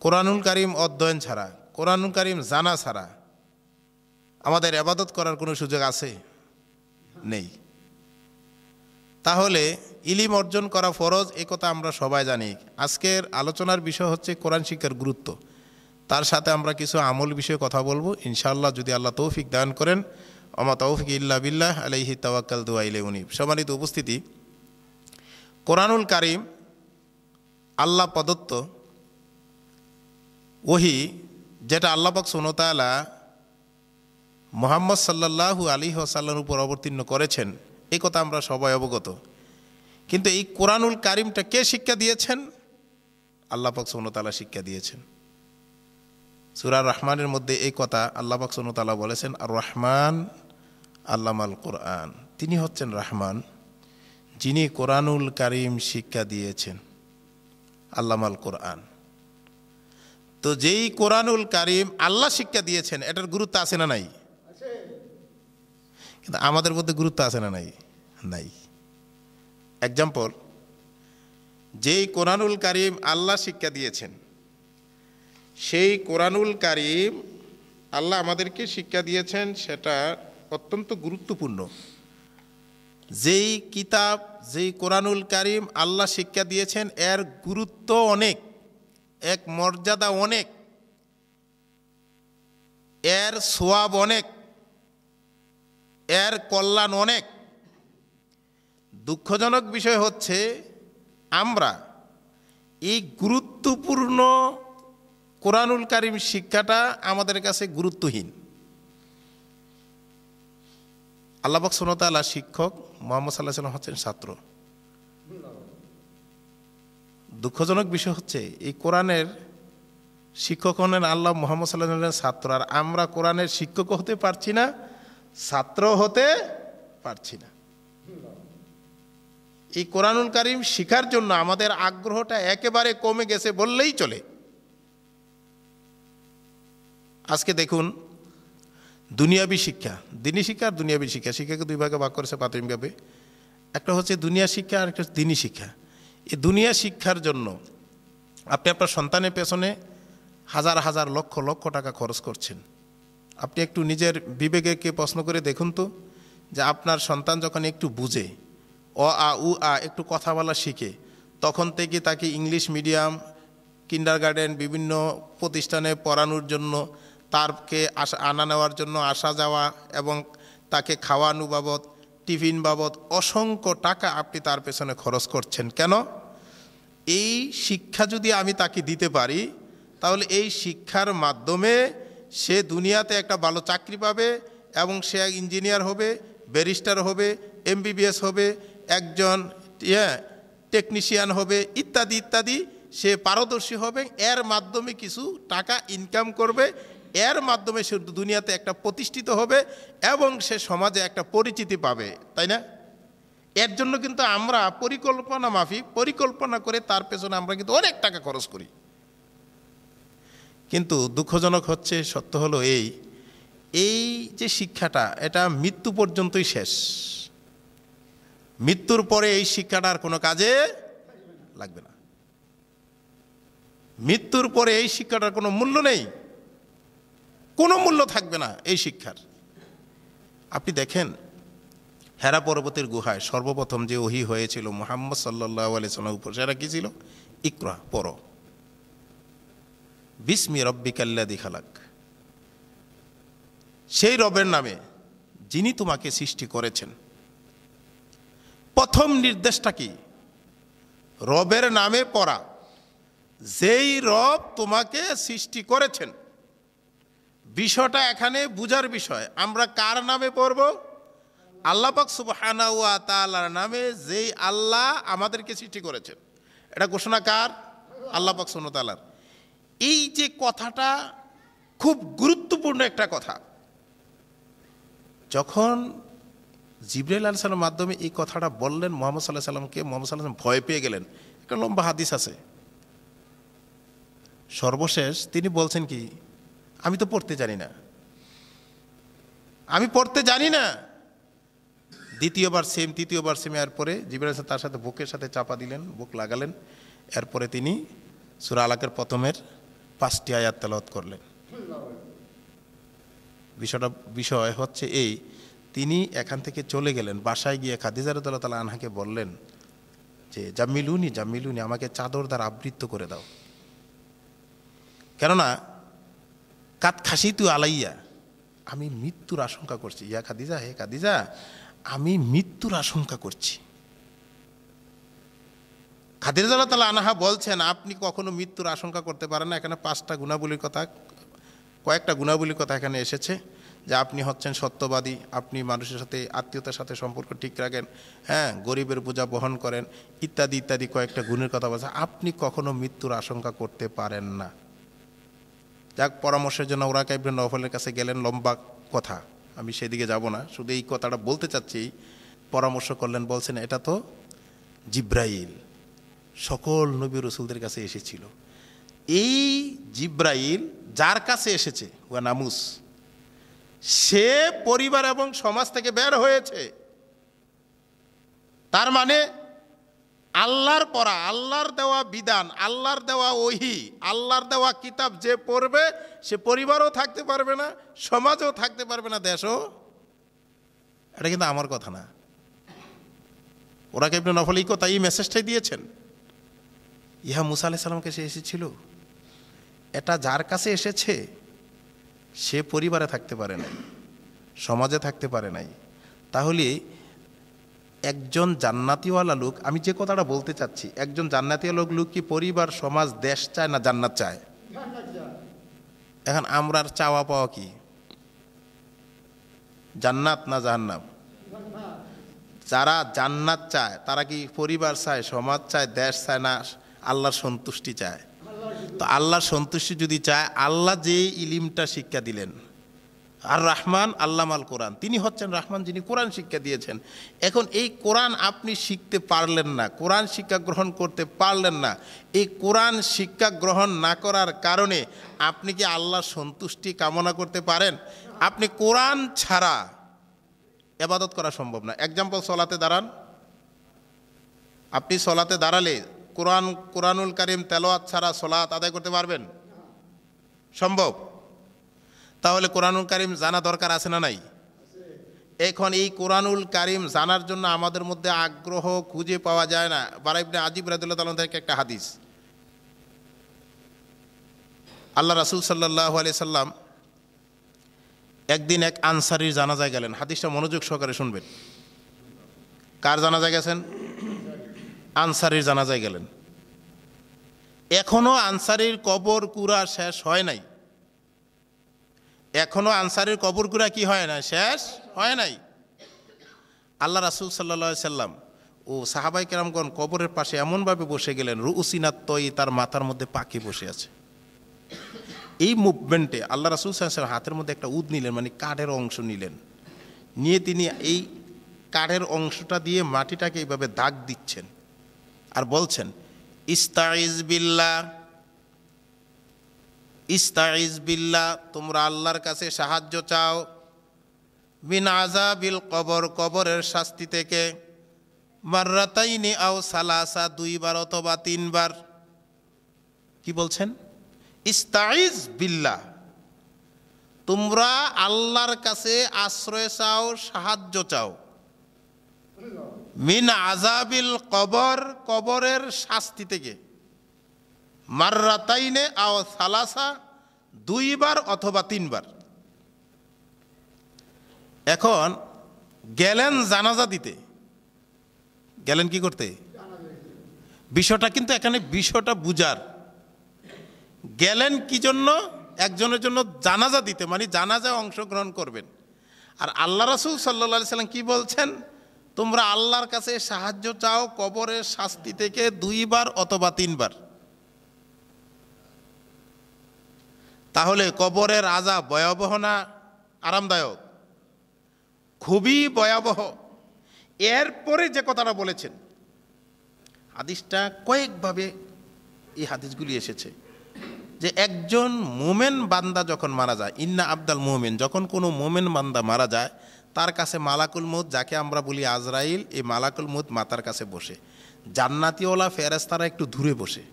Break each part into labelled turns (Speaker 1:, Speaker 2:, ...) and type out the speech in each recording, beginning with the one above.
Speaker 1: কোরআনুল কারীম অধ্যয়ন ছাড়া, কোরআনুল কারীম জানা ছাড়া আমাদের ইবাদত করার কোনো সুযোগ আছে? নেই। তাহলে ইলম অর্জন করা ফরজ, এ কথা আমরা সবাই জানি। আজকের আলোচনার বিষয় হচ্ছে কোরআন শিক্ষার গুরুত্ব, তার সাথে আমরা কিছু আমল বিষয়ে কথা বলবো ইনশাআল্লাহ, যদি আল্লাহ তৌফিক দান করেন। ওমা তৌফিক ইল্লা বিল্লাহ আলাইহি তাওয়াক্কালতু ওয়া ইলাইহি উনীব। সম্মানিত উপস্থিতি, কোরআনুল কারীম আল্লাহ প্রদত্ত ওহী, যেটা আল্লাহ পাক সুবহানাহু ওয়া তাআলা মুহাম্মদ সাল্লাল্লাহু আলাইহি ওয়াসাল্লামের উপর অবতীর্ণ করেছেন, এই কথা আমরা সবাই অবগত। কিন্তু এই কোরআনুল কারীমটা কে শিক্ষা দিয়েছেন? আল্লাহ পাক সুবহানাহু ওয়া তাআলা শিক্ষা দিয়েছেন। সূরা রহমানের মধ্যে এই কথা আল্লাহ পাক সুবহানাহু ওয়া তাআলা বলেছেন, আর রহমান আল্লামাল কোরআন। তিনি হচ্ছেন রহমান, যিনি কোরআনুল কারীম শিক্ষা দিয়েছেন। আল্লামাল কোরআন। তো যেই কোরআনুল কারীম আল্লাহ শিক্ষা দিয়েছেন, এটার গুরুত্ব আছে না নাই? কিন্তু আমাদের মধ্যে গুরুত্ব আছে না নাই? নাই। এক্সাম্পল, যেই কোরআনুল কারীম আল্লাহ শিক্ষা দিয়েছেন, সেই কোরআনুল কারীম আল্লাহ আমাদেরকে শিক্ষা দিয়েছেন, সেটা অত্যন্ত গুরুত্বপূর্ণ। যেই কিতাব, যেই কোরআনুল কারীম আল্লাহ শিক্ষা দিয়েছেন, এর গুরুত্ব অনেক, এক মর্যাদা অনেক, এর সোয়াব অনেক, এর কল্যাণ অনেক। দুঃখজনক বিষয় হচ্ছে আমরা এই গুরুত্বপূর্ণ কোরআনুল কারীম শিক্ষাটা আমাদের কাছে গুরুত্বহীন। আল্লাহ পাক সুবহানাহু ওয়া তাআলা শিক্ষক, মুহাম্মদ সাল্লাল্লাহু আলাইহি ওয়াসাল্লাম হচ্ছেন ছাত্র। দুঃখজনক বিষয় হচ্ছে এই কোরআনের শিক্ষক হলেন আল্লাহ, মুহাম্মদ সাল্লাল্লাহু আলাইহি ওয়াসাল্লাম ছাত্র, আর আমরা কোরআনের শিক্ষক হতে পারছি না, ছাত্র হতে পারছি না। এই কোরআনুল কারীম শিখার জন্য আমাদের আগ্রহটা একেবারে কমে গেছে বললেই চলে। আজকে দেখুন, দুনিয়াবী শিক্ষা, দ্বীনি শিক্ষা আর দুনিয়াবী শিক্ষা, শিক্ষাকে দুই ভাগে ভাগ করেছে প্রাথমিকভাবে। একটা হচ্ছে দুনিয়া শিক্ষা আর একটা হচ্ছে দ্বীনি শিক্ষা। এই দুনিয়া শিক্ষার জন্য আপনি আপনার সন্তানের পেছনে হাজার হাজার লক্ষ লক্ষ টাকা খরচ করছেন। আপনি একটু নিজের বিবেকে প্রশ্ন করে দেখুন তো, যে আপনার সন্তান যখন একটু বুঝে, অ আ উ আ একটু কথা বলা শিখে, তখন থেকে তাকে ইংলিশ মিডিয়াম, কিন্ডারগার্টেন, বিভিন্ন প্রতিষ্ঠানে পড়ানোর জন্য, তারকে আনা নেওয়ার জন্য আসা যাওয়া এবং তাকে খাওয়ানো বাবদ, টিফিন বাবদ অসংখ্য টাকা আপনি তার পেছনে খরচ করছেন। কেন? এই শিক্ষা যদি আমি তাকে দিতে পারি, তাহলে এই শিক্ষার মাধ্যমে সে দুনিয়াতে একটা ভালো চাকরি পাবে এবং সে ইঞ্জিনিয়ার হবে, ব্যারিস্টার হবে, এমবিবিএস হবে, একজন টেকনিশিয়ান হবে, ইত্যাদি ইত্যাদি। সে পারদর্শী হবে, এর মাধ্যমে কিছু টাকা ইনকাম করবে, এর মাধ্যমে সে দুনিয়াতে একটা প্রতিষ্ঠিত হবে এবং সে সমাজে একটা পরিচিতি পাবে, তাই না? এর জন্য কিন্তু আমরা পরিকল্পনা মাফিক পরিকল্পনা করে তার পেছনে আমরা কিন্তু অনেক টাকা খরচ করি। কিন্তু দুঃখজনক হচ্ছে, সত্য হলো এই যে শিক্ষাটা, এটা মৃত্যু পর্যন্তই শেষ। মৃত্যুর পরে এই শিক্ষাটা আর কোনো কাজে লাগবে না। মৃত্যুর পরে এই শিক্ষাটার কোনো মূল্য নেই, কোনো মূল্য থাকবে না এই শিক্ষার। আপনি দেখেন, হেরা পর্বতের গুহায় সর্বপ্রথম যে ওহী হয়েছিল মুহাম্মদ সাল্লাল্লাহু আলাইহি ওয়াসাল্লামের উপর, সেটা কি ছিল? ইকরা, পড়ো, বিসমি রব্বিকাল্লাযী খালাক, সেই রবের নামে যিনি তোমাকে সৃষ্টি করেছেন। প্রথম নির্দেশটা কি? রবের নামে পড়া। যেই রব তোমাকে সৃষ্টি করেছেন, বিষয়টা এখানে বুঝার বিষয়। আমরা কার নামে পড়ব? আল্লাহ পাক সুবহানাহু ওয়া তাআলার নামে, যেই আল্লাহ আমাদেরকে সৃষ্টি করেছেন। এটা ঘোষণা কার? আল্লাহ পাক সুবহানাহু ওয়া তাআলার। এই যে কথাটা খুব গুরুত্বপূর্ণ একটা কথা। যখন জিবরাইল আলাইহিস সালামের মাধ্যমে এই কথাটা বললেন মুহাম্মদ সাল্লাল্লাহু আলাইহি সাল্লামকে, মুহাম্মদ সাল্লাল্লাহু আলাইহি সাল্লাম ভয় পেয়ে গেলেন। একটা লম্বা হাদিস আছে। সর্বশেষ তিনি বলছেন কি? আমি তো পড়তে জানি না, আমি পড়তে জানি না। দ্বিতীয়বার সেম, তৃতীয়বার সেম। এরপরে জিবরাইল তার সাথে বুকের সাথে চাপা দিলেন, বুক লাগালেন। এরপরে তিনি সূরা আলাকের প্রথমের 5টি আয়াত তেলাওয়াত করলেন। বিষয় হচ্ছে এই, তিনি এখান থেকে চলে গেলেন, বাসায় গিয়ে খাদিজা রাদিয়াল্লাহু তাআলা আনহাকে বললেন যে জাম্মিলুনি জাম্মিলুনি, আমাকে চাদর দ্বারা আবৃত করে দাও, কেননা কাত খাসিতু আলাইয়া, আমি মৃত্যুর আশঙ্কা করছি। ইয়া খাদিজা, হে খাদিজা, আমি মৃত্যুর আশঙ্কা করছি। খাদিজা রাদিয়াল্লাহু তাআলা আনহা বলছেন আপনি কখনো মৃত্যুর আশঙ্কা করতে পারেন না। এখানে 5টা গুণাবলীর কথা, কয়েকটা গুণাবলীর কথা এখানে এসেছে, যে আপনি হচ্ছেন সত্যবাদী, আপনি মানুষের সাথে আত্মীয়তার সাথে সম্পর্ক ঠিক রাখেন, হ্যাঁ, গরিবের বোঝা বহন করেন, ইত্যাদি ইত্যাদি কয়েকটা গুণের কথা বলছে। আপনি কখনো মৃত্যুর আশঙ্কা করতে পারেন না। যাক, পরামর্শের জন্য ওরাকা ইবনে নওফলের কাছে গেলেন, লম্বা কথা, আমি সেদিকে যাব না, শুধু এই কথাটা বলতে চাচ্ছি। পরামর্শ করলেন, বলছেন এটা তো জিব্রাইল, সকল নবী রাসূলদের কাছে এসেছিল। এই জিব্রাইল যার কাছে এসেছে, ওয়া নামুস, সে পরিবার এবং সমাজ থেকে বের হয়েছে। তার মানে আল্লাহর পড়া, আল্লাহর দেওয়া বিধান, আল্লাহর দেওয়া ওহী, আল্লাহর দেওয়া কিতাব যে পড়বে সে পরিবারও থাকতে পারবে না, সমাজও থাকতে পারবে না, দেশও। এটা কিন্তু আমার কথা না, ওরাকা ইবনে নওফল এই কথা, এই মেসেজটাই দিয়েছেন। ইহা মুসা আলাইহিস সালামকে সে এসেছিল, এটা যার কাছে এসেছে সে পরিবারে থাকতে পারে নাই, সমাজে থাকতে পারে নাই। তাহলে একজন জান্নাতিওয়ালা লোক, আমি যে কথাটা বলতে চাচ্ছি, একজন জান্নাতিওয়ালা লোক কি পরিবার, সমাজ, দেশ চায় না জান্নাত চায়? এখন আমরার চাওয়া পাওয়া কি, জান্নাত না জাহান্নাম? যারা জান্নাত চায় তারা কি পরিবার চায়, সমাজ চায়, দেশ চায়, না আল্লাহর সন্তুষ্টি চায়? তো আল্লাহর সন্তুষ্টি যদি চায়, আল্লাহ যে ইলিমটা শিক্ষা দিলেন, আর রহমান আল্লামাল কোরআন, তিনি হচ্ছেন রহমান যিনি কোরআন শিক্ষা দিয়েছেন। এখন এই কোরআন আপনি শিখতে পারলেন না, কোরআন শিক্ষা গ্রহণ করতে পারলেন না, এই কোরআন শিক্ষা গ্রহণ না করার কারণে আপনি কি আল্লাহর সন্তুষ্টি কামনা করতে পারেন? আপনি কোরআন ছাড়া ইবাদত করা সম্ভব না। এক্সাম্পল, সলাতে দাঁড়ান, আপনি সলাতে দাঁড়ালে কোরআনুল কারীম তেলাওয়াত ছাড়া সলাত আদায় করতে পারবেন? সম্ভব? তাহলে কোরআনুল কারীম জানা দরকার আছে না নাই? এখন এই কোরআনুল কারীম জানার জন্য আমাদের মধ্যে আগ্রহ খুঁজে পাওয়া যায় না। বারা ইবনে আজিব রাদিয়াল্লাহু তাআলা থেকে একটা হাদিস, আল্লাহ রাসূল সাল্লাল্লাহু আলাইহি সাল্লাম একদিন এক আনসারীর জানাজায় গেলেন। হাদিসটা মনোযোগ সহকারে শুনবেন। কার জানাজায় গেছেন? আনসারীর জানাজায় গেলেন। এখনো আনসারীর কবর কুরা শেষ হয় নাই, এখনো আনসারীর কবর কুরা কি হয় না, শেষ হয় নাই। আল্লাহ রাসূল সাল্লাল্লাহু আলাইহি সাল্লাম ও সাহাবায়ে কেরামগণ কবরের পাশে এমনভাবে বসে গেলেন, রুউসিনাত তৈ, তার মাথার মধ্যে পাখি বসে আছে। এই মুভমেন্টে আল্লাহ রাসূল সাল্লাল্লাহু আলাইহি সাল্লাম হাতের মধ্যে একটা উদ নিলেন, মানে কাঠের অংশ নিলেন, নিয়ে তিনি এই কাঠের অংশটা দিয়ে মাটিটাকে এইভাবে দাগ দিচ্ছেন আর বলছেন, ইস্তাইজ বিল্লাহ, ইস্তাইজ বিল্লাহ, তোমরা আল্লাহর কাছে সাহায্য চাও, মিন আযাবিল কবর, কবরের শাস্তি থেকে, মাররাতাইনি আও সালাসা, 2 বার অথবা 3 বার। কি বলছেন? ইস্তাইজ বিল্লাহ, তোমরা আল্লাহর কাছে আশ্রয় চাও, সাহায্য চাও, মিন আযাবিল কবর, কবরের শাস্তি থেকে, মাররাতাইনে আও সালাসা, 2 বার অথবা 3 বার। এখন গেলেন জানাজা দিতে, গেলেন কি করতে? বিষয়টা কিন্তু এখানে বিষয়টা বুঝার, গেলেন কি জন্য? একজনের জন্য জানাজা দিতে, মানে জানাজায় অংশগ্রহণ করবেন। আর আল্লাহ রাসূল সাল্লাল্লাহু আলাইহি সাল্লাম কি বলছেন? তোমরা আল্লাহর কাছে সাহায্য চাও কবরের শাস্তি থেকে 2 বার অথবা 3 বার। তাহলে কবরের আযাব ভয়াবহ না আরামদায়ক? খুবই ভয়াবহ। এরপরে যে কথাটা বলেছেন, হাদিসটা কয়েকভাবে এই হাদিসগুলি এসেছে, যে একজন মোমেন বান্দা যখন মারা যায়, ইন্না আবদাল মোমেন, যখন কোনো মোমেন বান্দা মারা যায়, তার কাছে মালাকুল মউত, যাকে আমরা বলি আজরাইল, এই মালাকুল মউত মাতার কাছে বসে, জান্নাতিওয়ালা ফেরেশতারা একটু দূরে বসে।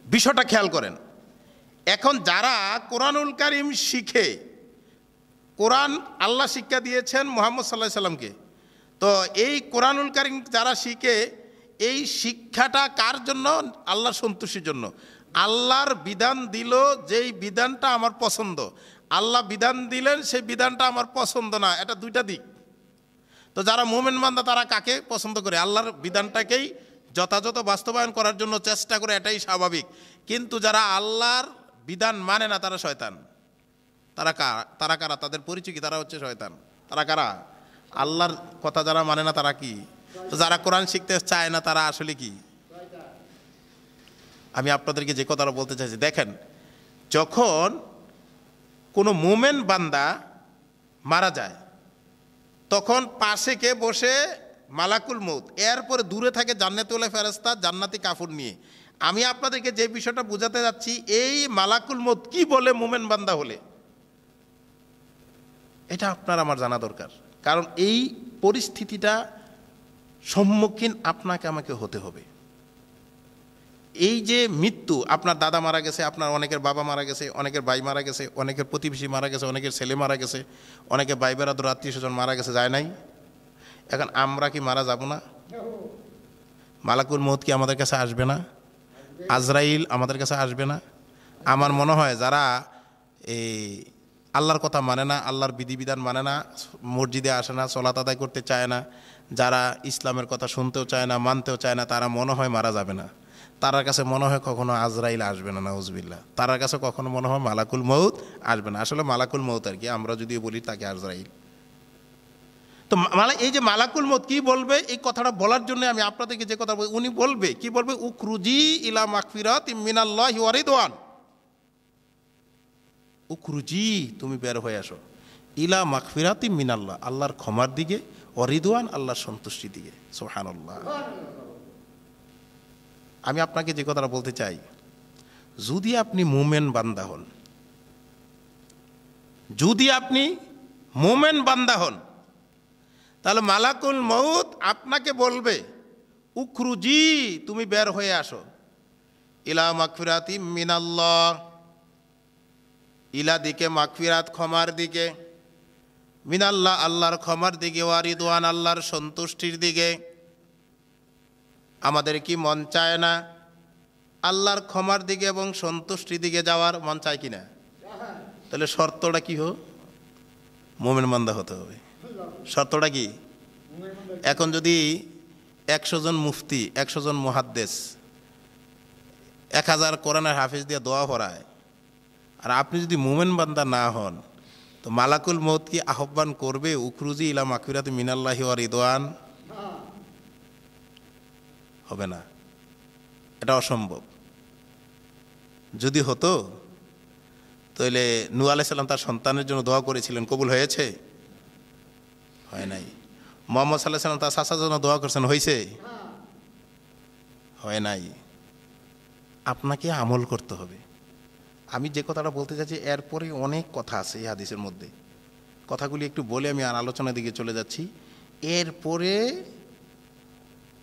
Speaker 1: বিষয়টা খেয়াল করেন। এখন যারা কোরআনুল কারীম শিখে, কোরআন আল্লাহ শিক্ষা দিয়েছেন মুহাম্মদ সাল্লাল্লাহু আলাইহি সাল্লামকে, তো এই কোরআনুল কারীম যারা শিখে, এই শিক্ষাটা কার জন্য? আল্লাহর সন্তুষ্টির জন্য। আল্লাহর বিধান দিল, যেই বিধানটা আমার পছন্দ, আল্লাহ বিধান দিলেন সেই বিধানটা আমার পছন্দ না, এটা দুইটা দিক। তো যারা মুমিন বান্দা তারা কাকে পছন্দ করে? আল্লাহর বিধানটাকেই যথাযথ বাস্তবায়ন করার জন্য চেষ্টা করে, এটাই স্বাভাবিক। কিন্তু যারা আল্লাহর বিধান মানে না তারা শয়তান। তারা কারা? তাদের পরিচয় কি? তারা হচ্ছে শয়তান। তারা কারা? আল্লাহর কথা যারা মানে না তারা কি? তো যারা কোরআন শিখতে চায় না তারা আসলে কি? আমি আপনাদেরকে যে কথাটা বলতে চাইছি, দেখেন, যখন কোনো মুমিন বান্দা মারা যায় তখন পাশে কে বসে? মালাকুল মউত। এরপরে দূরে থাকে জান্নাতুল ফেরেশতা জান্নাতি কাফড় নিয়ে। আমি আপনাদেরকে যে বিষয়টা বোঝাতে যাচ্ছি, এই মালাকুল মউত কি বলে মুমিন বান্দা হলে, এটা আপনার আমার জানা দরকার। কারণ এই পরিস্থিতিটা সম্মুখীন আপনাকে আমাকে হতে হবে। এই যে মৃত্যু, আপনার দাদা মারা গেছে, আপনার অনেকের বাবা মারা গেছে, অনেকের ভাই মারা গেছে, অনেকের প্রতিবেশী মারা গেছে, অনেকের ছেলে মারা গেছে, অনেকের ভাই বেরাদর আত্মীয় স্বজন মারা গেছে, যায় নাই? এখন আমরা কি মারা যাব না? মালাকুল মউত কি আমাদের কাছে আসবে না? আজরাইল আমাদের কাছে আসবে না? আমার মনে হয় যারা এই আল্লাহর কথা মানে না, আল্লাহর বিধিবিধান মানে না, মসজিদে আসে না, সালাত আদায় করতে চায় না, যারা ইসলামের কথা শুনতেও চায় না, মানতেও চায় না, তারা মনে হয় মারা যাবে না। তার কাছে মনে হয় কখনো আজরাইল আসবে না, নাউজুবিল্লাহ। তার কাছে কখনো মনে হয় মালাকুল মউত আসবে না। আসলে মালাকুল মউত আর কি, আমরা যদি বলি তাকে আজরাইল। তো এই যে মালাকুল মউত কি বলবে, এই কথাটা বলার জন্য আমি আপনাদেরকে যে কথা বলি, উনি বলবে কি? বলবে উখরুজি ইলা মাগফিরাতিম মিনাল্লাহি ওয়া রিদওয়ান। উখরুজি, তুমি বের হয়ে আসো, ইলা মাগফিরাতিম মিনাল্লাহ, আল্লাহর ক্ষমার দিকে, ওয়া রিদওয়ান, আল্লাহর সন্তুষ্টির দিকে। সুবহানাল্লাহ। আমি আপনাকে যে কথাটা বলতে চাই, যদি আপনি মুমিন বান্দা হন, যদি আপনি মুমিন বান্দা হন, তাহলে মালাকুল মউত আপনাকে বলবে উখরুজি, তুমি বের হয়ে আসো, ইলা মাগফিরাতিম মিনাল্লাহ, ইলা দিকে মাগফিরাত ক্ষমার দিকে, মিনাল্লাহ আল্লাহর ক্ষমার দিকে, ওয়া রিদওয়ান আল্লাহর সন্তুষ্টির দিকে। আমাদের কি মন চায় না আল্লাহর ক্ষমার দিকে এবং সন্তুষ্টির দিকে যাওয়ার? মন চায় কি না? তাহলে শর্তটা কি? মুমিন বান্দা হতে হবে। শর্তটা কি? এখন যদি 100 জন মুফতি, 100 জন মুহাদ্দিস 1000 কোরআনের হাফেজ দিয়ে দোয়া পড়ায়, আর আপনি যদি মুমিন বান্দা না হন, তো মালাকুল মউত কি আহ্বান করবে উখরুজি ইলা মাগফিরাতিম মিনাল্লাহি ওয়া রিদওয়ান? হবে না, এটা অসম্ভব। যদি হতো তাহলে নূহ আলাইহিস সালাম তার সন্তানের জন্য দোয়া করেছিলেন, কবুল হয়েছে? হয় নাই। মুহাম্মদ সাল্লাল্লাহু আলাইহি সাল্লাম তার চাচার জন্য দোয়া করছেন, হয়েছে? হয় নাই। আপনাকে আমল করতে হবে। আমি যে কথাটা বলতে চাচ্ছি, এরপরে অনেক কথা আছে এই হাদিসের মধ্যে, কথাগুলি একটু বলে আমি আর আলোচনার দিকে চলে যাচ্ছি। এরপরে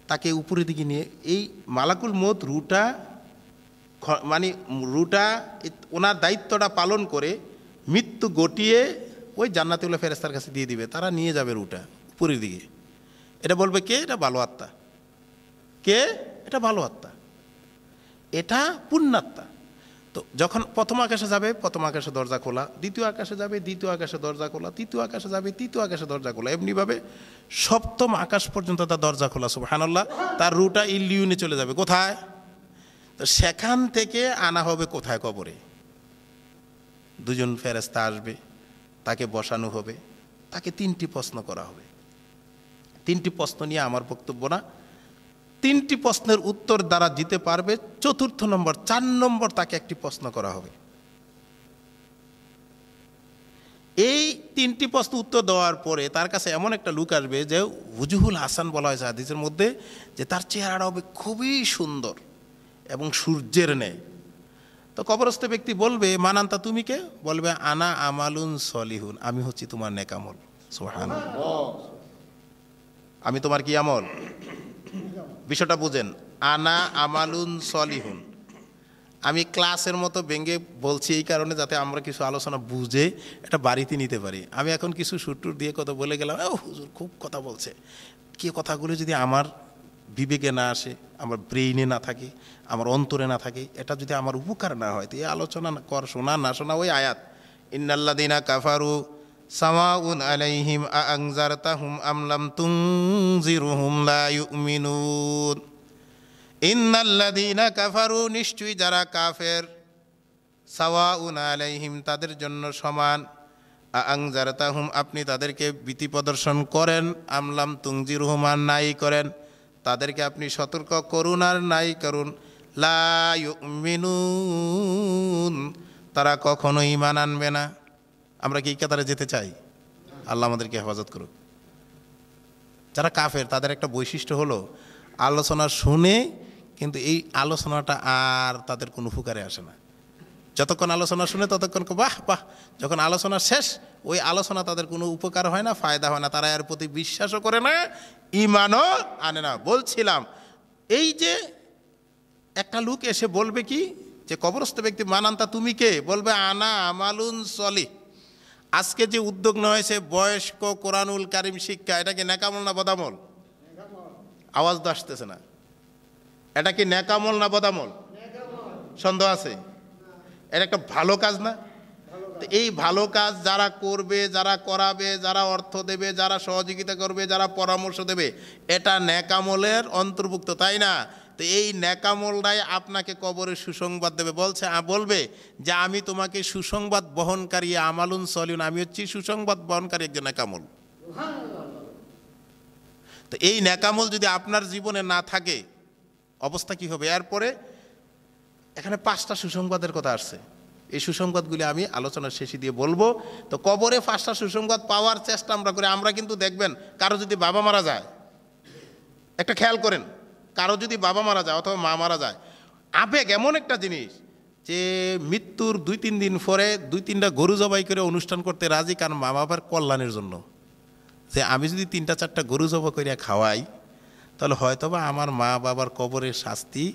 Speaker 1: তাকে উপরের দিকে নিয়ে এই মালাকুল মউত রুটা, মানে রুটা ওনার দায়িত্বটা পালন করে মৃত্যু ঘটিয়ে ওই জান্নাতুল ফেরেশতার কাছে দিয়ে দিবে, তারা নিয়ে যাবে রুটা উপরের দিকে। এটা বলবে কে? এটা ভালো আত্মা। কে? এটা ভালো আত্মা, এটা পুণ্যাত্মা। তো যখন প্রথম আকাশে যাবে, প্রথম আকাশে দরজা খোলা, দ্বিতীয় আকাশে যাবে, দ্বিতীয় আকাশে দরজা খোলা, তৃতীয় আকাশে যাবে, তৃতীয় আকাশে দরজা খোলা, এমনিভাবে সপ্তম আকাশ পর্যন্ত তার দরজা খোলা। সুবহানাল্লাহ। তার রুটা ইল্লিয়নে চলে যাবে। কোথায়? তো সেখান থেকে আনা হবে কোথায়? কবরে। দুজন ফেরেশতা আসবে, তাকে বসানো হবে, তাকে 3টি প্রশ্ন করা হবে। 3টি প্রশ্ন নিয়ে আমার বক্তব্য না, 3টি প্রশ্নের উত্তর দ্বারা দিতে পারবে 4 নম্বর, 4 নম্বর তাকে একটি প্রশ্ন করা হবে। এই 3টি প্রশ্ন উত্তর দেওয়ার পরে তার কাছে এমন একটা লোক আসবে যে ওজহুল হাসান বলা হয়েছে হাদিসের মধ্যে, যে তার চেহারাটা হবে খুবই সুন্দর এবং সূর্যের ন্যায়। তো কবরস্থ ব্যক্তি বলবে, মানান্তা, তুমি কে? বলবে, আনা আমালুন সলিহুন, আমি হচ্ছি তোমার নেক আমল। সুবহানাল্লাহ। আমি তোমার কি আমল? বিষয়টা বুঝেন। আনা আমালুন সলিহুন, আমি ক্লাসের মতো ভেঙে বলছি এই কারণে যাতে আমরা কিছু আলোচনা বুঝে এটা বাড়িতে নিতে পারি। আমি এখন কিছু সুরটুর দিয়ে কথা বলে গেলাম, ও হুজুর খুব কথা বলছে, কি কথাগুলো যদি আমার বিবেকে না আসে, আমার ব্রেইনে না থাকে, আমার অন্তরে না থাকে, এটা যদি আমার উপকার না হয়, তো এই আলোচনা কর, শোনা না শোনা ওই আয়াত ইন্নাল্লাযীনা কাফারু সাওয়াউন আলাইহিম আনজারতাহুম আম লাম তুনজিরুহুম লা ইউমিনুন। ইন্নাল্লাযীনা কাফারু, নিশ্চয়ই যারা কাফের, সাওয়াউন আলাইহিম তাদের জন্য সমান, আনজারতাহুম আপনি তাদেরকে ভীতি প্রদর্শন করেন, আম লাম তুনজিরুহুম আর নাই করেন, তাদেরকে আপনি সতর্ক করুন আর নাই করুন, লা ইউমিনুন তারা কখনো ঈমান আনবে না। আমরা কি কাতারে যেতে চাই? আল্লাহ আমাদেরকে হেফাজত করুক। যারা কাফের তাদের একটা বৈশিষ্ট্য হলো আলোচনা শুনে কিন্তু এই আলোচনাটা আর তাদের কোনো উপকারে আসে না। যতক্ষণ আলোচনা শুনে ততক্ষণ বাহ বাহ, যখন আলোচনা শেষ ওই আলোচনা তাদের কোনো উপকার হয় না, ফায়দা হয় না, তারা এর প্রতি বিশ্বাসও করে না, ঈমানও আনে না। বলছিলাম এই যে একটা লোক এসে বলবে কি যে কবরস্থ ব্যক্তি, মানান্তা তুমি কে? বলবে আনা আমালুন সলিহ। আজকে যে উদ্যোগ নেওয়া হয়েছে বয়স্ক কোরআনুল কারিম শিক্ষা, এটা কি নেকামল না বদামল? আওয়াজ তো আসতেছে না। এটা কি নেকামল না বদামল? সন্দেহ আছে? এটা একটা ভালো কাজ না? এই ভালো কাজ যারা করবে, যারা করাবে, যারা অর্থ দেবে, যারা সহযোগিতা করবে, যারা পরামর্শ দেবে, এটা নেকামলের অন্তর্ভুক্ত, তাই না? তো এই নেকামলটাই আপনাকে কবরে সুসংবাদ দেবে। বলবে যে আমি তোমাকে সুসংবাদ বহনকারী আমালুন সলিউন, আমি হচ্ছি সুসংবাদ বহনকারী একজন নেকামল। তো এই নেকামল যদি আপনার জীবনে না থাকে অবস্থা কি হবে? এরপরে এখানে 5টা সুসংবাদের কথা আসছে, এই সুসংবাদগুলি আমি আলোচনার শেষে দিয়ে বলবো। তো কবরে 5টা সুসংবাদ পাওয়ার চেষ্টা আমরা করি। আমরা কিন্তু দেখবেন কারো যদি বাবা মারা যায়, একটা খেয়াল করেন, কারো যদি বাবা মারা যায় অথবা মা মারা যায়, আবেগ এমন একটা জিনিস যে মৃত্যুর 2-3 দিন পরে 2-3টা গরু জবাই করে অনুষ্ঠান করতে রাজি, কারণ মা বাবার কল্যাণের জন্য, যে আমি যদি 3-4টা গরু জবাই করে খাওয়াই তাহলে হয়তোবা আমার মা বাবার কবরের শাস্তি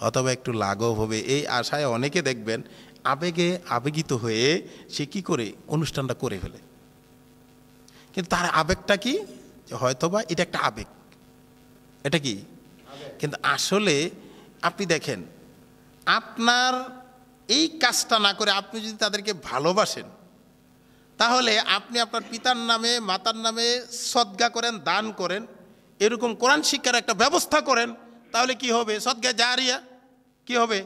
Speaker 1: অথবা একটু লাঘব হবে। এই আশায় অনেকে দেখবেন আবেগিত হয়ে সে কি করে অনুষ্ঠানটা করে ফেলে, কিন্তু তার আবেগটা কি? হয়তোবা এটা একটা আবেগ, এটা কি? কিন্তু আসলে আপনি দেখেন, আপনার এই কাজটা না করে আপনি যদি তাদেরকে ভালোবাসেন, তাহলে আপনি আপনার পিতার নামে মাতার নামে সদকা করেন, দান করেন, এরকম কোরআন শিক্ষার একটা ব্যবস্থা করেন, তাহলে কি হবে? সদকা জারিয়া কি হবে?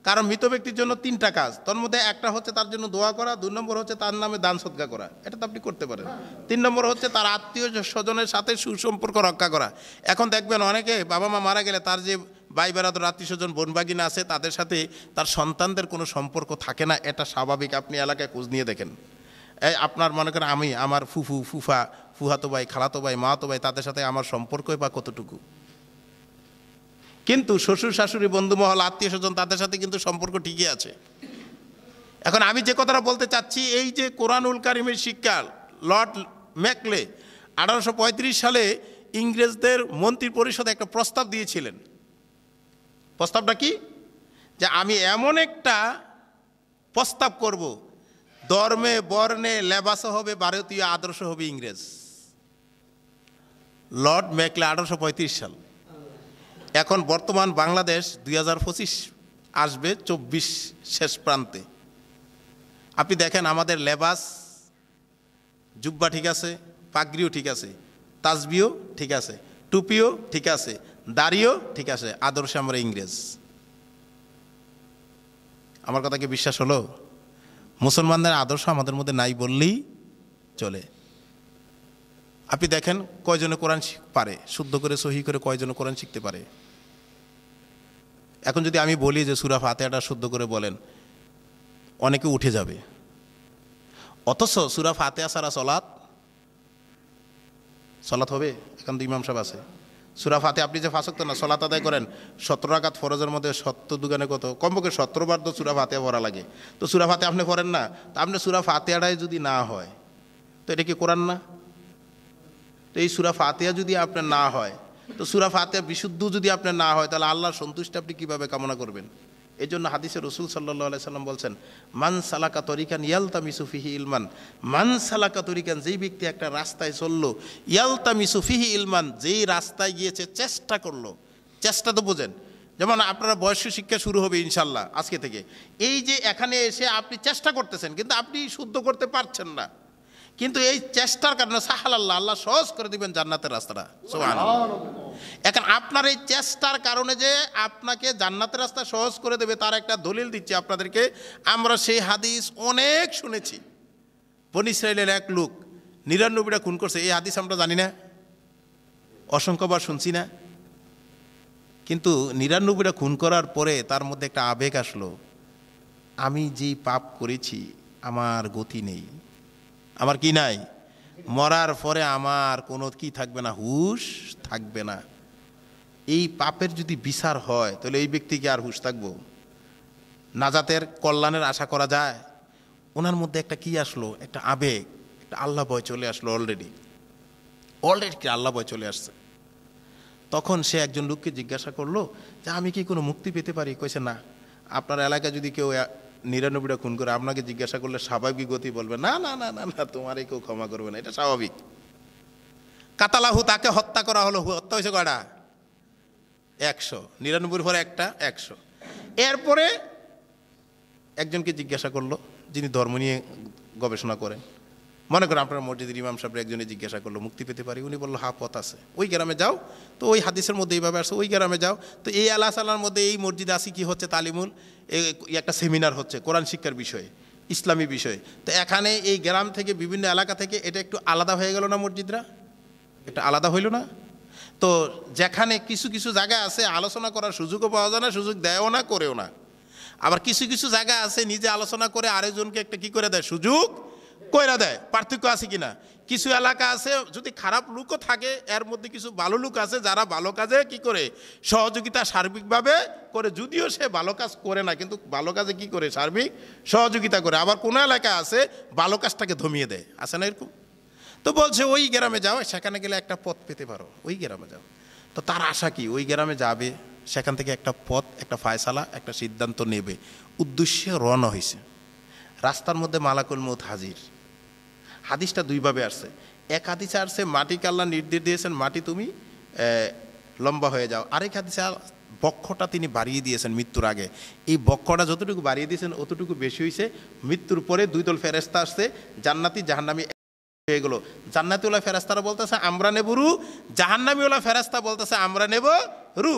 Speaker 1: কারণ মৃত ব্যক্তির জন্য 3টা কাজ, তার মধ্যে একটা হচ্ছে তার জন্য দোয়া করা, 2 নম্বর হচ্ছে তার নামে দান সদকা করা, এটা তো আপনি করতে পারেন। 3 নম্বর হচ্ছে তার আত্মীয় স্বজনের সাথে সুসম্পর্ক রক্ষা করা। এখন দেখবেন অনেকে বাবা মা মারা গেলে তার যে ভাই বেড়াদর আত্মীয় স্বজন বোন বাগিনা আছে তাদের সাথে তার সন্তানদের কোনো সম্পর্ক থাকে না, এটা স্বাভাবিক। আপনি এলাকায় খোঁজ নিয়ে দেখেন, এই আপনার মনে করেন আমি আমার ফুফু ফুফা ফুহাতো ভাই খালাতো ভাই মাতো ভাই তাদের সাথে আমার সম্পর্কই বা কতটুকু, কিন্তু শ্বশুর শাশুড়ি বন্ধু মহল আত্মীয় স্বজন তাদের সাথে কিন্তু সম্পর্ক ঠিকই আছে। এখন আমি যে কথাটা বলতে চাচ্ছি, এই যে কোরআনুল কারিমের শিক্ষা, লর্ড ম্যাকলে 1835 সালে ইংরেজদের মন্ত্রী পরিষদে একটা প্রস্তাব দিয়েছিলেন। প্রস্তাবটা কি? যে আমি এমন একটা প্রস্তাব করব, ধর্মে বর্ণে লেবাসও হবে ভারতীয়, আদর্শ হবে ইংরেজ। লর্ড ম্যাকলে 1835 সাল। এখন বর্তমান বাংলাদেশ 2025 আসবে, 24 শেষ প্রান্তে। আপনি দেখেন আমাদের লেবাস, জুব্বা ঠিক আছে, পাগড়িও ঠিক আছে, তাসবিও ঠিক আছে, টুপিও ঠিক আছে, দাড়িও ঠিক আছে, আদর্শে আমরা ইংরেজ। আমার কথা কি বিশ্বাস হলো? মুসলমানদের আদর্শ আমাদের মধ্যে নাই বললেই চলে। আপনি দেখেন কয়জনে কোরআন পারে, শুদ্ধ করে সহি করে কয়জনে কোরআন শিখতে পারে? এখন যদি আমি বলি যে সূরা ফাতিহাটা শুদ্ধ করে বলেন, অনেকে উঠে যাবে। অথচ সূরা ফাতিহা ছাড়া সলাত হবে? এখন তো ইমাম সাহেব আছে, সূরা ফাতিহা আপনি যে 5 ওয়াক্ত না সলাত আদায় করেন, 17 রাকাত ফরজের মধ্যে 70 দুগানে কত, কমপক্ষে 17 বার তো সূরা ফাতিহা পড়া লাগে। তো সূরা ফাতিহা আপনি পড়েন না, তা আপনি সূরা ফাতিহাটাই যদি না হয় তো এটা কি কোরআন না? তো এই সূরা ফাতিহা যদি আপনার না হয় তো সূরা ফাতিহা বিশুদ্ধ যদি আপনার না হয় তাহলে আল্লাহর সন্তুষ্টি আপনি কিভাবে কামনা করবেন? এই জন্য হাদিসে রাসূল সাল্লাল্লাহু আলাইহি সাল্লাম বলছেন, মান সালাকা তরিকান ইয়ালতামিসু ফিহি ইলমান, মান সালাকা তরিকান, যেই ব্যক্তি একটা রাস্তায় চললো, ইয়ালতামিসু ফিহি ইলমান, যেই রাস্তায় গিয়েছে চেষ্টা করলো, চেষ্টা তো বোঝেন, যেমন আপনারা বয়স্ক শিক্ষা শুরু হবে ইনশাল্লাহ আজকে থেকে, এই যে এখানে এসে আপনি চেষ্টা করতেছেন কিন্তু আপনি শুদ্ধ করতে পারছেন না, কিন্তু এই চেষ্টার কারণে সাহালাল্লাহ, আল্লাহ সহজ করে দিবেন জান্নাতের রাস্তাটা, সুবহানাল্লাহ। এখন আপনার এই চেষ্টার কারণে যে আপনাকে জান্নাতের রাস্তা সহজ করে দেবে তার একটা দলিল দিচ্ছি আপনাদেরকে। আমরা সেই হাদিস অনেক শুনেছি। বনী ইসরাইলের এক লোক ৯৯টা খুন করছে, এই হাদিস আমরা জানি না, অসংখ্যবার শুনছি না, কিন্তু ৯৯টা খুন করার পরে তার মধ্যে একটা আবেগ আসলো, আমি যে পাপ করেছি আমার গতি নেই, আমার কি নাই, মরার পরে আমার কোনো কি থাকবে না, হুশ থাকবে না। এই পাপের যদি বিচার হয় তাহলে এই ব্যক্তিকে আর হুশ থাকবো? নাজাতের কল্যাণের আশা করা যায়? ওনার মধ্যে একটা কি আসলো, একটা আবেগ, একটা আল্লাহ ভয় চলে আসলো, অলরেডি কি আল্লাহ ভয় চলে আসছে। তখন সে একজন লোককে জিজ্ঞাসা করলো যে আমি কি কোনো মুক্তি পেতে পারি? কইছে না। আপনার এলাকায় যদি কেউ ৯৯টা খুন করে আপনাকে জিজ্ঞাসা করলে স্বাভাবিক গতি বলবে না না না না না, তোমার কেউ ক্ষমা করবে না, এটা স্বাভাবিক। কাতালাহু, তাকে হত্যা করা হলো। হত্যা হয়েছে কয়টা? ১০০। ৯৯ পরে একটা, ১০০। এরপরে একজনকে জিজ্ঞাসা করলো যিনি ধর্ম নিয়ে গবেষণা করেন, মনে করেন আপনার মসজিদের ইমাম সাহেব একজনে জিজ্ঞাসা করলো মুক্তি পেতে পারি? উনি বললো হ্যাঁ, পথ আছে, ওই গ্রামে যাও। তো ওই হাদিসের মধ্যে এইভাবে আসছে, ওই গ্রামে যাও। তো এই আল্লাহ সাল্লার মধ্যে এই মসজিদে আসি কি হচ্ছে, তালিমুল, একটা সেমিনার হচ্ছে কোরআন শিক্ষার বিষয়ে, ইসলামী বিষয়ে। তো এখানে এই গ্রাম থেকে বিভিন্ন এলাকা থেকে এটা একটু আলাদা হয়ে গেল না, মসজিদরা এটা আলাদা হইল না? তো যেখানে কিছু কিছু জায়গা আছে আলোচনা করার সুযোগও পাওয়া যায় না, সুযোগ দেয়ও না, করেও না। আবার কিছু কিছু জায়গা আছে নিজে আলোচনা করে আরেকজনকে একটা কি করে দেয়, সুযোগ কইরা দেয়। পার্থক্য আছে কিনা? কিছু এলাকা আছে যদি খারাপ লোকও থাকে এর মধ্যে কিছু ভালো লোক আছে যারা ভালো কাজে কি করে সহযোগিতা সার্বিকভাবে করে, যদিও সে ভালো কাজ করে না কিন্তু ভালো কাজে কি করে সার্বিক সহযোগিতা করে। আবার কোনো এলাকা আছে ভালো কাজটাকে ধমিয়ে দেয়, আছে না এরকম? তো বলছে ওই গ্রামে যাও, সেখানে গেলে একটা পথ পেতে পারো, ওই গ্রামে যাও। তো তার আশা কি ওই গ্রামে যাবে, সেখান থেকে একটা পথ, একটা ফায়সালা, একটা সিদ্ধান্ত নেবে, উদ্দেশ্যে রওনা হয়েছে। রাস্তার মধ্যে মালাকুল মউত হাজির। হাদিসটা দুইভাবে আসছে। এক হাদিসে আসছে মাটিকে আল্লাহ নির্দেশ দিয়েছেন মাটি তুমি লম্বা হয়ে যাও। আরেক হাদিসে বক্ষটা তিনি বাড়িয়ে দিয়েছেন মৃত্যুর আগে। এই বক্ষটা যতটুকু বাড়িয়ে দিয়েছেন অতটুকু বেশি হয়েছে। মৃত্যুর পরে দুই দল ফেরেশতা আসছে, জান্নাতি জাহান্নামী হয়ে গেল। জান্নাতিওয়ালা ফেরেশতারা বলতেছে আমরা নেব রু, জাহান্নামীওয়ালা ফেরেশতা বলতেছে আমরা নেব রু।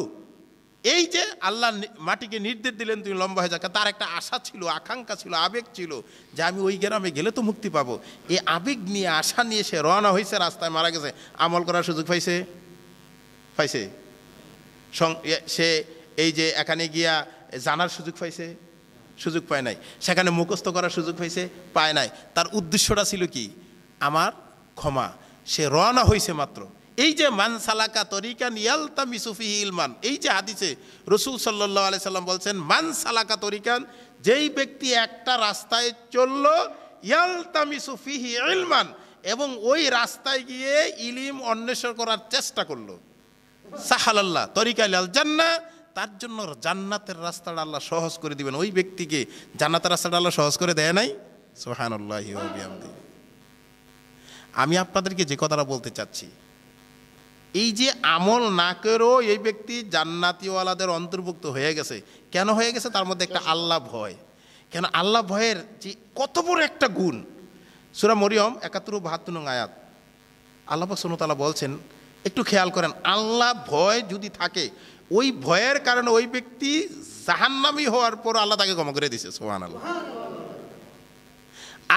Speaker 1: এই যে আল্লাহ মাটিকে নির্দেশ দিলেন তুমি লম্বা হয়ে যাক, তার একটা আশা ছিল, আকাঙ্ক্ষা ছিল, আবেগ ছিল যে আমি ওই গ্রামে গেলে তো মুক্তি পাবো। এই আবেগ নিয়ে, আশা নিয়ে সে রওনা হয়েছে, রাস্তায় মারা গেছে। আমল করার সুযোগ পাইছে? সে এই যে এখানে গিয়া জানার সুযোগ পাইছে? সুযোগ পায় নাই। সেখানে মুখস্থ করার সুযোগ পাইছে? পায় নাই। তার উদ্দেশ্যটা ছিল কি? আমার ক্ষমা। সে রওনা হয়েছে মাত্র। এই যে মান সালাকা তরিকান ইয়ালতামিসু ফিহি ইলমান, এই যে হাদিসে রাসূল সাল্লাল্লাহু আলাইহি সাল্লাম বলছেন মান সালাকা তরিকান, যেই ব্যক্তি একটা রাস্তায় চললো, ইয়ালতামিসু ফিহি ইলমান, এবং ওই রাস্তায় গিয়ে ইলম অন্বেষণ করার চেষ্টা করলো, সাহালাল্লাহ তরিকা ইলাল জান্নাহ, তার জন্য জান্নাতের রাস্তাটা আল্লাহ সহজ করে দিবেন। ওই ব্যক্তিকে জান্নাতের রাস্তাটা আল্লাহ সহজ করে দেয় নাই? সুবহানাল্লাহি ওয়া বিহামদিহি। আমি আপনাদেরকে যে কথাটা বলতে চাচ্ছি, এই যে আমল না করেও এই ব্যক্তি জান্নাতীওয়ালাদের অন্তর্ভুক্ত হয়ে গেছে। কেন হয়ে গেছে? তার মধ্যে একটা আল্লাহ ভয়। কেন? আল্লাহ ভয়ের যে কত বড় একটা গুণ। সূরা মরিয়ম ৭১-৭২ নং আয়াত আল্লাহ পাক সুবহানাহু ওয়া তাআলা বলছেন, একটু খেয়াল করেন, আল্লাহ ভয় যদি থাকে, ওই ভয়ের কারণে ওই ব্যক্তি জাহান্নামী হওয়ার পর আল্লাহ তাকে ক্ষমা করে দিয়েছে। সুবহানাল্লাহ।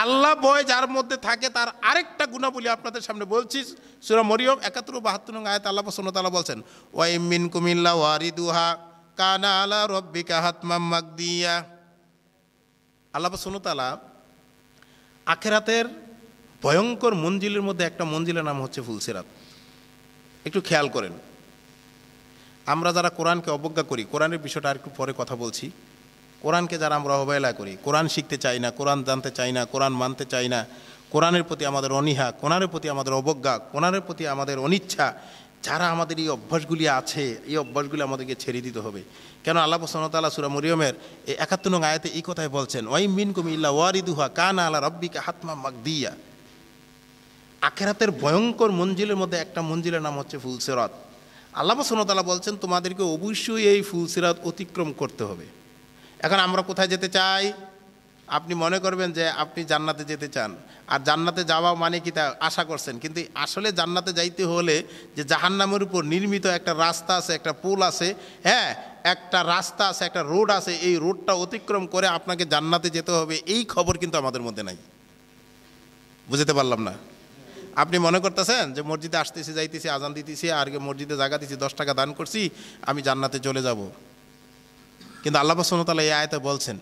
Speaker 1: আল্লাহ ভয় যার মধ্যে থাকে তার আরেকটা গুণাবলী আপনাদের সামনে বলছি। সূরা মরিয়ম ৭১-৭২ নং আয়াত আল্লাহ সুবহানাহু ওয়া তাআলা বলছেন, ওয়া ইম মিনকুম ইল্লা ওয়ারিদুহা কানা আলা রাব্বিকা হাতমাম মাকদিয়া। আল্লাহ সুবহানাহু ওয়া তাআলা আখিরাতের ভয়ঙ্কর মঞ্জিলের মধ্যে একটা মঞ্জিলের নাম হচ্ছে ফুলসিরাত। একটু খেয়াল করেন, আমরা যারা কোরআনকে অবজ্ঞা করি, কোরআনের বিষয়টা আর একটু পরে কথা বলছি, কোরআনকে যারা আমরা অবহেলা করি, কোরআন শিখতে চাই না, কোরআন জানতে চাই না, কোরআন মানতে চাই না, কোরআনের প্রতি আমাদের অনীহা, কোরআনের প্রতি আমাদের অবজ্ঞা, কোরআনের প্রতি আমাদের অনিচ্ছা, যারা আমাদের এই অভ্যাসগুলি আছে, এই অভ্যাসগুলি আমাদেরকে ছেড়ে দিতে হবে। কেন আল্লাহ সুবহানাহু ওয়া তাআলা সূরা মরিয়মের এই ৭১ নং আয়াতে এই কথাই বলছেন, ওয়াই মিনকুম ইল্লা ওয়ারিদুহা কানা আলা রাব্বিকা হাতমান মাকদিয়া। আখিরাতের ভয়ঙ্কর মঞ্জিলের মধ্যে একটা মঞ্জিলের নাম হচ্ছে ফুলসিরাত। আল্লাহ সুবহানাহু ওয়া তাআলা বলছেন তোমাদেরকে অবশ্যই এই ফুলসিরাত অতিক্রম করতে হবে। এখন আমরা কোথায় যেতে চাই? আপনি মনে করবেন যে আপনি জান্নাতে যেতে চান, আর জান্নাতে যাওয়া মানে কি তা আশা করছেন, কিন্তু আসলে জান্নাতে যাইতে হলে যে জাহান্নামের উপর নির্মিত একটা রাস্তা আছে, একটা পুল আছে, হ্যাঁ একটা রাস্তা আছে, একটা রোড আছে, এই রোডটা অতিক্রম করে আপনাকে জান্নাতে যেতে হবে, এই খবর কিন্তু আমাদের মধ্যে নাই। বুঝতে পারলাম না? আপনি মনে করতেছেন যে মসজিদে আসতেছি, যাইতেছি, আজান দিতেছি, আর মসজিদে জায়গা দিচ্ছি, 10 টাকা দান করছি, আমি জান্নাতে চলে যাব। কিন্তু আল্লাহ সুবহানাহু ওয়া তাআলা এই আয়াতে বলছেন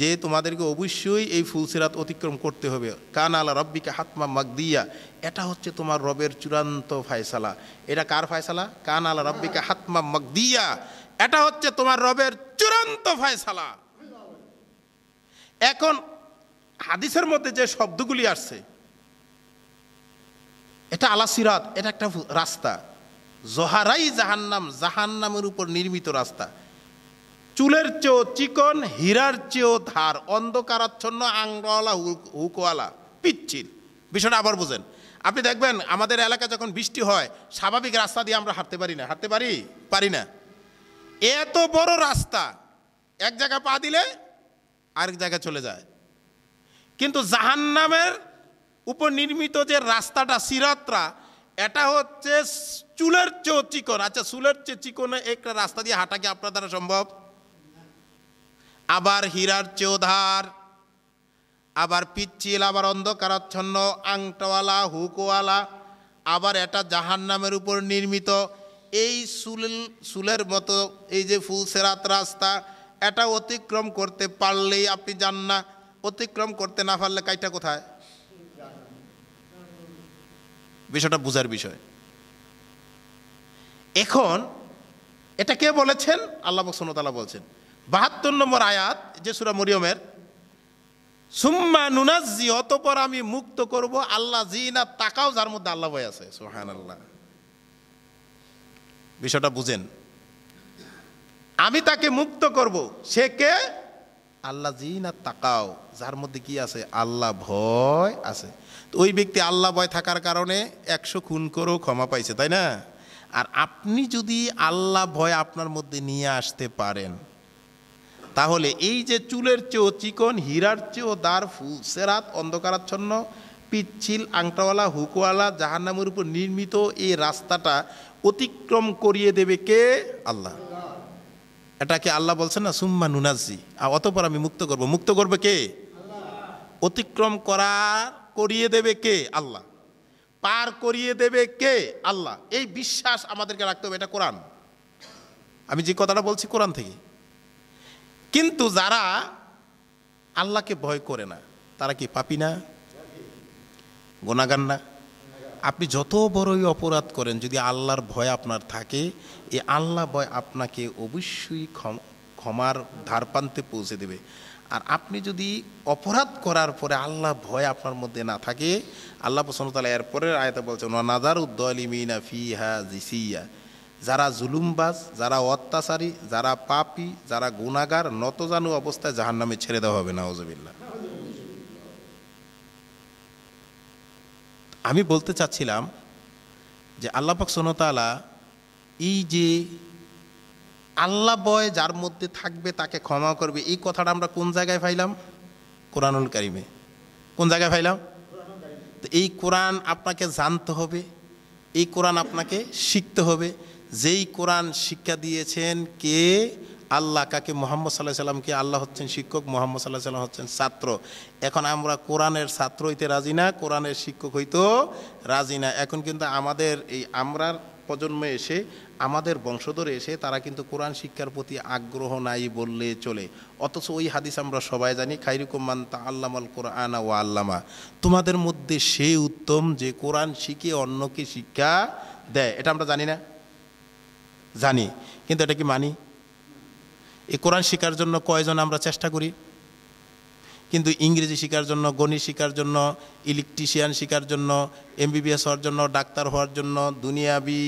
Speaker 1: যে তোমাদেরকে অবশ্যই এই ফুলসিরাত অতিক্রম করতে হবে। কানা আলা রাব্বিকা হাতমান মাকদিয়া, এটা হচ্ছে তোমার রবের চূড়ান্ত ফায়সালা। এটা কার ফায়সালা? কানা আলা রাব্বিকা হাতমান মাকদিয়া, এটা হচ্ছে তোমার রবের চূড়ান্ত ফায়সালা। এখন হাদিসের মধ্যে যে শব্দগুলি আসছে, এটা আলা সিরাত, এটা একটা রাস্তা, জহারাই জাহান্নাম, জাহান্নামের উপর নির্মিত রাস্তা, চুলের চেয়েও চিকন, হীরার চেয়েও ধার, অন্ধকারাচ্ছন্ন, আংরওয়ালা, হুকওয়ালা, পিচ্ছিল। বিষয়টা আবার বুঝেন। আপনি দেখবেন আমাদের এলাকা যখন বৃষ্টি হয়, স্বাভাবিক রাস্তা দিয়ে আমরা হাঁটতে পারি না, হাঁটতে পারি না। এত বড় রাস্তা, এক জায়গায় পা দিলে আরেক জায়গায় চলে যায়। কিন্তু জাহান্নামের উপর নির্মিত যে রাস্তাটা, সিরাতটা, এটা হচ্ছে চুলের চেয়েও চিকন। আচ্ছা, চুলের চেয়ে চিকন একটা রাস্তা দিয়ে হাঁটা কি আপনার দ্বারা সম্ভব? আবার হীরার চেয়েও ধার, আবার পিচ্ছিল, আবার অন্ধকারাচ্ছন্ন, আংটাওয়ালা, হুকওয়ালা, আবার এটা জাহান্নামের উপর নির্মিত। এই চুলের মতো এই যে ফুলসিরাত রাস্তা, এটা অতিক্রম করতে পারলেই আপনি যান না, অতিক্রম করতে না পারলে কাইটা কোথায়? বিষয়টা বুঝার বিষয়। এখন এটা কে বলেছেন? আল্লাহ সুবহানাহু ওয়া তাআলা বলছেন ৭২ নম্বর আয়াত যে সূরা মরিয়মের, সুম্মা নুনাজ্জি, অতঃপর আমি মুক্ত করব আল্লাহ জিনা তাকাও, যার মধ্যে আল্লাহ ভয় আছে। সুবহানাল্লাহ। বিষয়টা বুঝেন, আমি তাকে মুক্ত করব, সে কে? আল্লাহ জিনা তাকাও, যার মধ্যে কি আছে? আল্লাহ ভয় আছে। তো ওই ব্যক্তি আল্লাহ ভয় থাকার কারণে 100 খুন করেও ক্ষমা পাইছে, তাই না? আর আপনি যদি আল্লাহ ভয় আপনার মধ্যে নিয়ে আসতে পারেন, তাহলে এই যে চুলের চেয়েও চিকন, হীরার চেয়েও ধার, ফুলসিরাত, অন্ধকারাচ্ছন্ন, পিচ্ছিল, আংটাওয়ালা, হুকওয়ালা, জাহান্নামের উপর নির্মিত এই রাস্তাটা অতিক্রম করিয়ে দেবে কে? আল্লাহ। এটাকে আল্লাহ বলছেন না, সুম্মা নুনাজ্জি, অতঃপর আমি মুক্ত করব। মুক্ত করবে কে? অতিক্রম করিয়ে দেবে কে? আল্লাহ। পার করিয়ে দেবে কে? আল্লাহ। এই বিশ্বাস আমাদেরকে রাখতে হবে। এটা কোরআন, আমি যে কথাটা বলছি কোরআন থেকে। কিন্তু যারা আল্লাহকে ভয় করে না, তারা কি পাপী না? গুনাহগার না? আপনি যত বড়ই অপরাধ করেন, যদি আল্লাহর ভয় আপনার থাকে, এই আল্লাহ ভয় আপনাকে অবশ্যই ক্ষমার ধারপ্রান্তে পৌঁছে দেবে। আর আপনি যদি অপরাধ করার পরে আল্লাহ ভয় আপনার মধ্যে না থাকে, আল্লাহ সুবহানাহু ওয়া তাআলা এরপরের আয়াতে বলছেন, ওয়া নাযারুদ যালিমিনা ফিহা জিসিয়া, যারা জুলুমবাজ, যারা অত্যাচারী, যারা পাপী, যারা গুনাহগার, নতজানু অবস্থায় জাহান্নামে ছেড়ে দেওয়া হবে। নাউযুবিল্লাহ। আমি বলতে চাচ্ছিলাম যে আল্লাহ পাক সুবহানাহু ওয়া তাআলা এই যে আল্লাহ ভয় যার মধ্যে থাকবে তাকে ক্ষমা করবে, এই কথাটা আমরা কোন জায়গায় পাইলাম? কোরআনুল কারিমে। কোন জায়গায় পাইলাম? তো এই কোরআন আপনাকে জানতে হবে, এই কোরআন আপনাকে শিখতে হবে। যেই কোরআন শিক্ষা দিয়েছেন কে? আল্লাহ। কাকে? মুহাম্মদ সাল্লাল্লাহু আলাইহি সাল্লামকে। আল্লাহ হচ্ছেন শিক্ষক, মুহাম্মদ সাল্লাল্লাহু আলাইহি সাল্লাম হচ্ছেন ছাত্র। এখন আমরা কোরআনের ছাত্র হইতে রাজি না, কোরআনের শিক্ষক হইতেও রাজি না। এখন কিন্তু আমাদের এই আমরার প্রজন্মে এসে, আমাদের বংশধরে এসে তারা কিন্তু কোরআন শিক্ষার প্রতি আগ্রহ নাই বললে চলে। অথচ ওই হাদিস আমরা সবাই জানি, খায়রুকুম মান তাআল্লামাল কুরআনা ওয়া আল্লামা, তোমাদের মধ্যে সে উত্তম যে কোরআন শিখে অন্যকে শিক্ষা দেয়। এটা আমরা জানি না? জানি, কিন্তু এটা কি মানি? এই কোরআন শিখার জন্য কয়জন আমরা চেষ্টা করি? কিন্তু ইংরেজি শেখার জন্য, গণিত শেখার জন্য, ইলেকট্রিশিয়ান শেখার জন্য, এমবিবিএস হওয়ার জন্য, ডাক্তার হওয়ার জন্য, দুনিয়াবি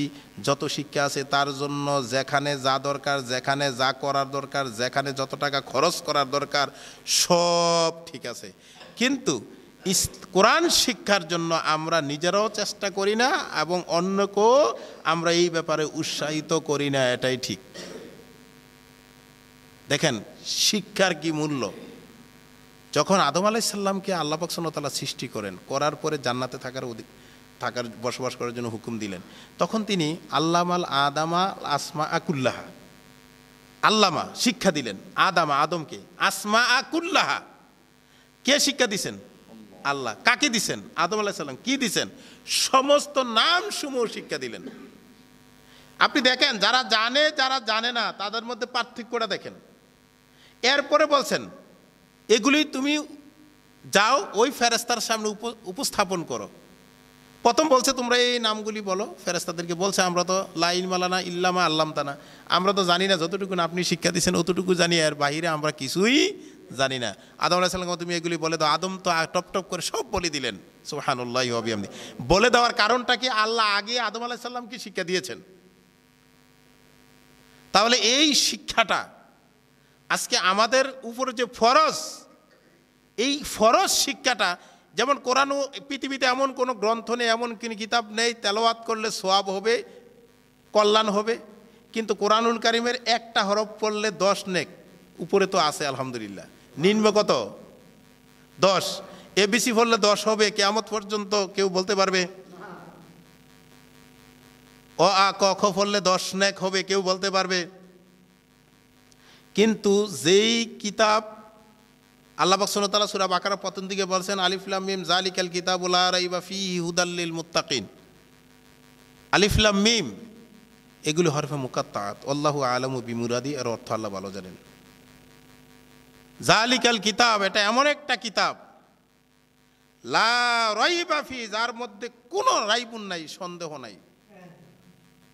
Speaker 1: যত শিক্ষা আছে তার জন্য যেখানে যা দরকার, যেখানে যা করার দরকার, যেখানে যত টাকা খরচ করার দরকার সব ঠিক আছে। কিন্তু কোরআন শিক্ষার জন্য আমরা নিজেরাও চেষ্টা করি না এবং অন্যকেও আমরা এই ব্যাপারে উৎসাহিত করি না, এটাই ঠিক। দেখেন শিক্ষার কি মূল্য। যখন আদম আলাইহিস সালামকে আল্লাহ পাক সুবহানাহু ওয়া তাআলা সৃষ্টি করার পরে জান্নাতে থাকার বসবাস করার জন্য হুকুম দিলেন, তখন তিনি আল্লামাল আদামা আসমা আকুল্লাহা, আল্লামা শিক্ষা দিলেন আদমকে, আসমা আকুল্লাহা কে শিক্ষা দিছেন? আল্লাহ। কাকে দিছেন? আদম আলাইহিস সালাম। কি দিছেন? সমস্ত নাম সমূহ শিক্ষা দিলেন। আপনি দেখেন যারা জানে যারা জানে না তাদের মধ্যে পার্থক্যটা দেখেন। এরপরে বলছেন এগুলি তুমি যাও ওই ফেরেশতার সামনে উপস্থাপন করো। প্রথম বলছে তোমরা এই নামগুলি বলো, ফেরেশতাদেরকে বলছে আমরা তো লা ইলমা লানা ইল্লা মা আল্লামতানা, আমরা তো জানি না, যতটুকু আপনি শিক্ষা দিয়েছেন অতটুকু জানি, এর বাইরে আমরা কিছুই জানি না। আদম আলাইহিস সালাম তুমি এগুলি বলে দাও। আদম তো টপ টপ করে সব বলে দিলেন, সুবহানাল্লাহি ওয়া বিহামদি। বলে দেওয়ার কারণটা কি? আল্লাহ আগে আদম আলাইহিস সালামকে শিক্ষা দিয়েছেন। তাহলে এই শিক্ষাটা আজকে আমাদের উপরে যে ফরজ, এই ফরজ শিক্ষাটা, যেমন কোরআন, পৃথিবীতে এমন কোনো গ্রন্থ নেই, এমন কোনো কিতাব নেই তেলাওয়াত করলে সওয়াব হবে, কল্যাণ হবে, কিন্তু কোরআনুল কারীমের একটা হরফ পড়লে 10 নেক। উপরে তো আছে আলহামদুলিল্লাহ, নিম্ন কত? 10। এবিসি পড়লে 10 হবে, কিয়ামত পর্যন্ত কেউ বলতে পারবে? অ আ ক খ পড়লে 10 নেক হবে, কেউ বলতে পারবে? কিন্তু যেই কিতাব আল্লাহ পাক সুবহানাহু ওয়া তাআলা সূরা বাকারা প্রথম দিকে বলছেন আলিফ লাম মিম যালিকাল কিতাবু লা রাইবা ফীহি হুদাল লিল মুত্তাকিন, আলিফ লাম মিম এগুলো হরফে মুকাত্তাআত, আল্লাহু আ'লামু বিমুরাদি, এর অর্থ আল্লাহ ভালো জানেন। যালিকাল কিতাব, এটা এমন একটা কিতাব, লা রাইবা ফী, যার মধ্যে কোনো রাইবুন নাই, সন্দেহ নাই,